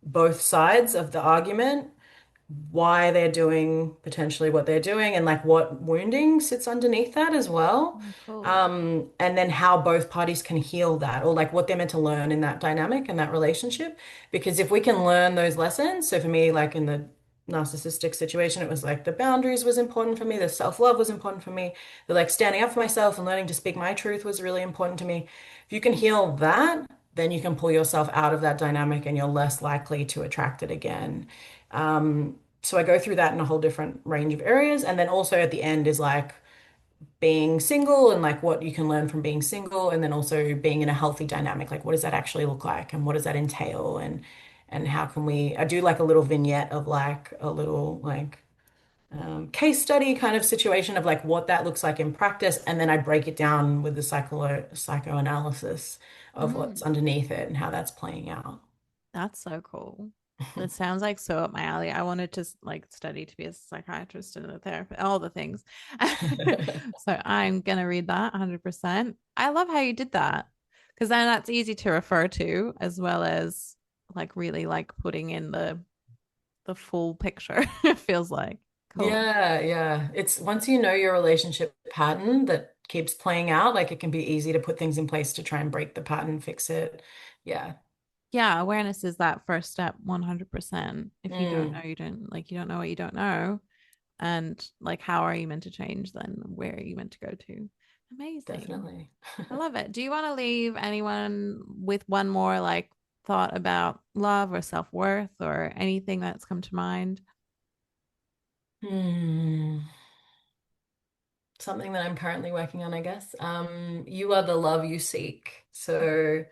both sides of the argument, why they're doing potentially what they're doing and like what wounding sits underneath that as well. Oh, cool. And then how both parties can heal that or like what they're meant to learn in that dynamic and that relationship. Because if we can learn those lessons, so for me, like in the narcissistic situation, it was like the boundaries was important for me, the self-love was important for me, the like standing up for myself and learning to speak my truth was really important to me. If you can heal that, then you can pull yourself out of that dynamic and you're less likely to attract it again. So I go through that in a whole different range of areas. And then also at the end is like being single and like what you can learn from being single. And then also being in a healthy dynamic. Like what does that actually look like? And what does that entail? And how can I do like a little vignette of like a little like case study kind of situation of like what that looks like in practice. And then I break it down with the psychoanalysis of what's Mm. underneath it and how that's playing out. That's so cool. That sounds like so up my alley. I wanted to like study to be a psychiatrist and a therapist, all the things. So I'm gonna read that 100%. I love how you did that because then that's easy to refer to as well as like really like putting in the full picture. It feels like cool. Yeah, yeah. It's once you know your relationship pattern that keeps playing out, like it can be easy to put things in place to try and break the pattern, fix it. Yeah. Yeah, awareness is that first step 100%. If you don't know, Mm, you don't know what you don't know. And like, how are you meant to change then? Where are you meant to go to? Amazing. definitely. I love it. Do you want to leave anyone with one more like thought about love or self-worth or anything that's come to mind? Hmm. Something that I'm currently working on, I guess. You are the love you seek. So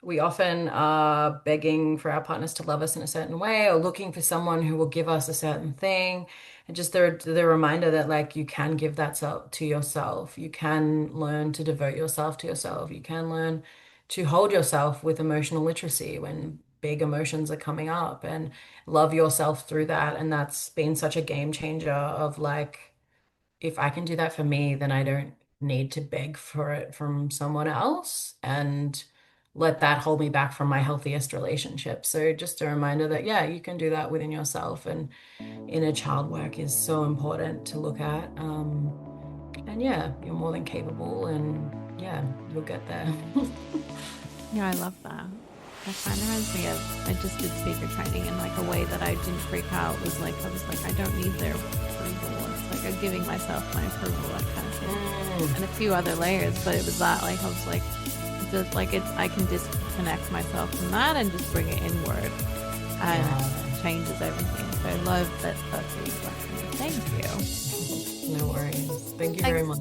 we often are begging for our partners to love us in a certain way or looking for someone who will give us a certain thing. And just the reminder that like you can give that to yourself. You can learn to devote yourself to yourself. You can learn to hold yourself with emotional literacy when big emotions are coming up and love yourself through that. And that's been such a game changer of like, if I can do that for me, then I don't need to beg for it from someone else. And let that hold me back from my healthiest relationship. So just a reminder that, yeah, you can do that within yourself. And inner child work is so important to look at. And yeah, you're more than capable, and yeah, you'll get there. Yeah, I love that. That kind of reminds me of, I just did speaker training, and like a way that I didn't freak out was like, I was like, I don't need their approval. It's like I'm giving myself my approval, that kind of thing. And a few other layers, but it was that, like, I was like, just like it's, I can disconnect myself from that and just bring it inward, and it changes everything. So I love that that's what you've left me. Thank you. No worries. Thank you very much.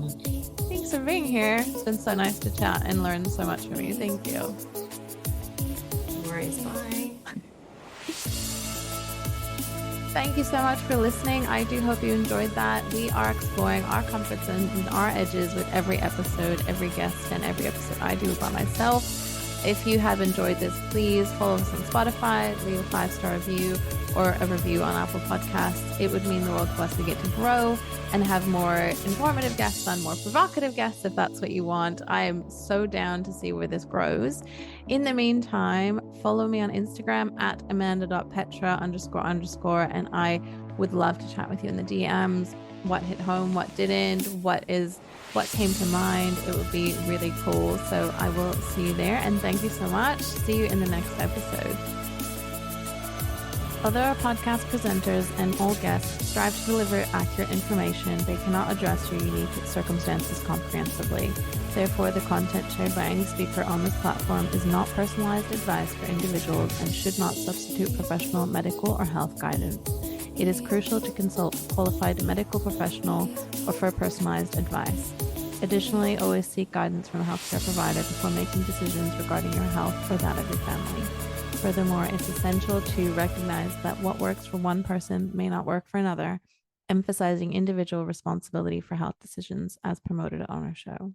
Thanks for being here. It's been so nice to chat and learn so much from you. Thank you. No worries. Bye. Thank you so much for listening. I do hope you enjoyed that. We are exploring our comfort zones and our edges with every episode, every guest, and every episode I do by myself. If you have enjoyed this, please follow us on Spotify, leave a 5-star review or a review on Apple Podcasts. It would mean the world to us. We get to grow and have more informative guests on, more provocative guests, if that's what you want. I am so down to see where this grows. In the meantime, follow me on Instagram at amanda.petra__, and I would love to chat with you in the DMs. What hit home, what didn't, what came to mind. It would be really cool. So I will see you there, and thank you so much. See you in the next episode. Although our podcast presenters and all guests strive to deliver accurate information, they cannot address your unique circumstances comprehensively. Therefore, the content shared by any speaker on this platform is not personalized advice for individuals and should not substitute professional medical or health guidance. It is crucial to consult a qualified medical professional or for personalized advice. Additionally, always seek guidance from a healthcare provider before making decisions regarding your health or that of your family. Furthermore, it's essential to recognize that what works for one person may not work for another, emphasizing individual responsibility for health decisions as promoted on our show.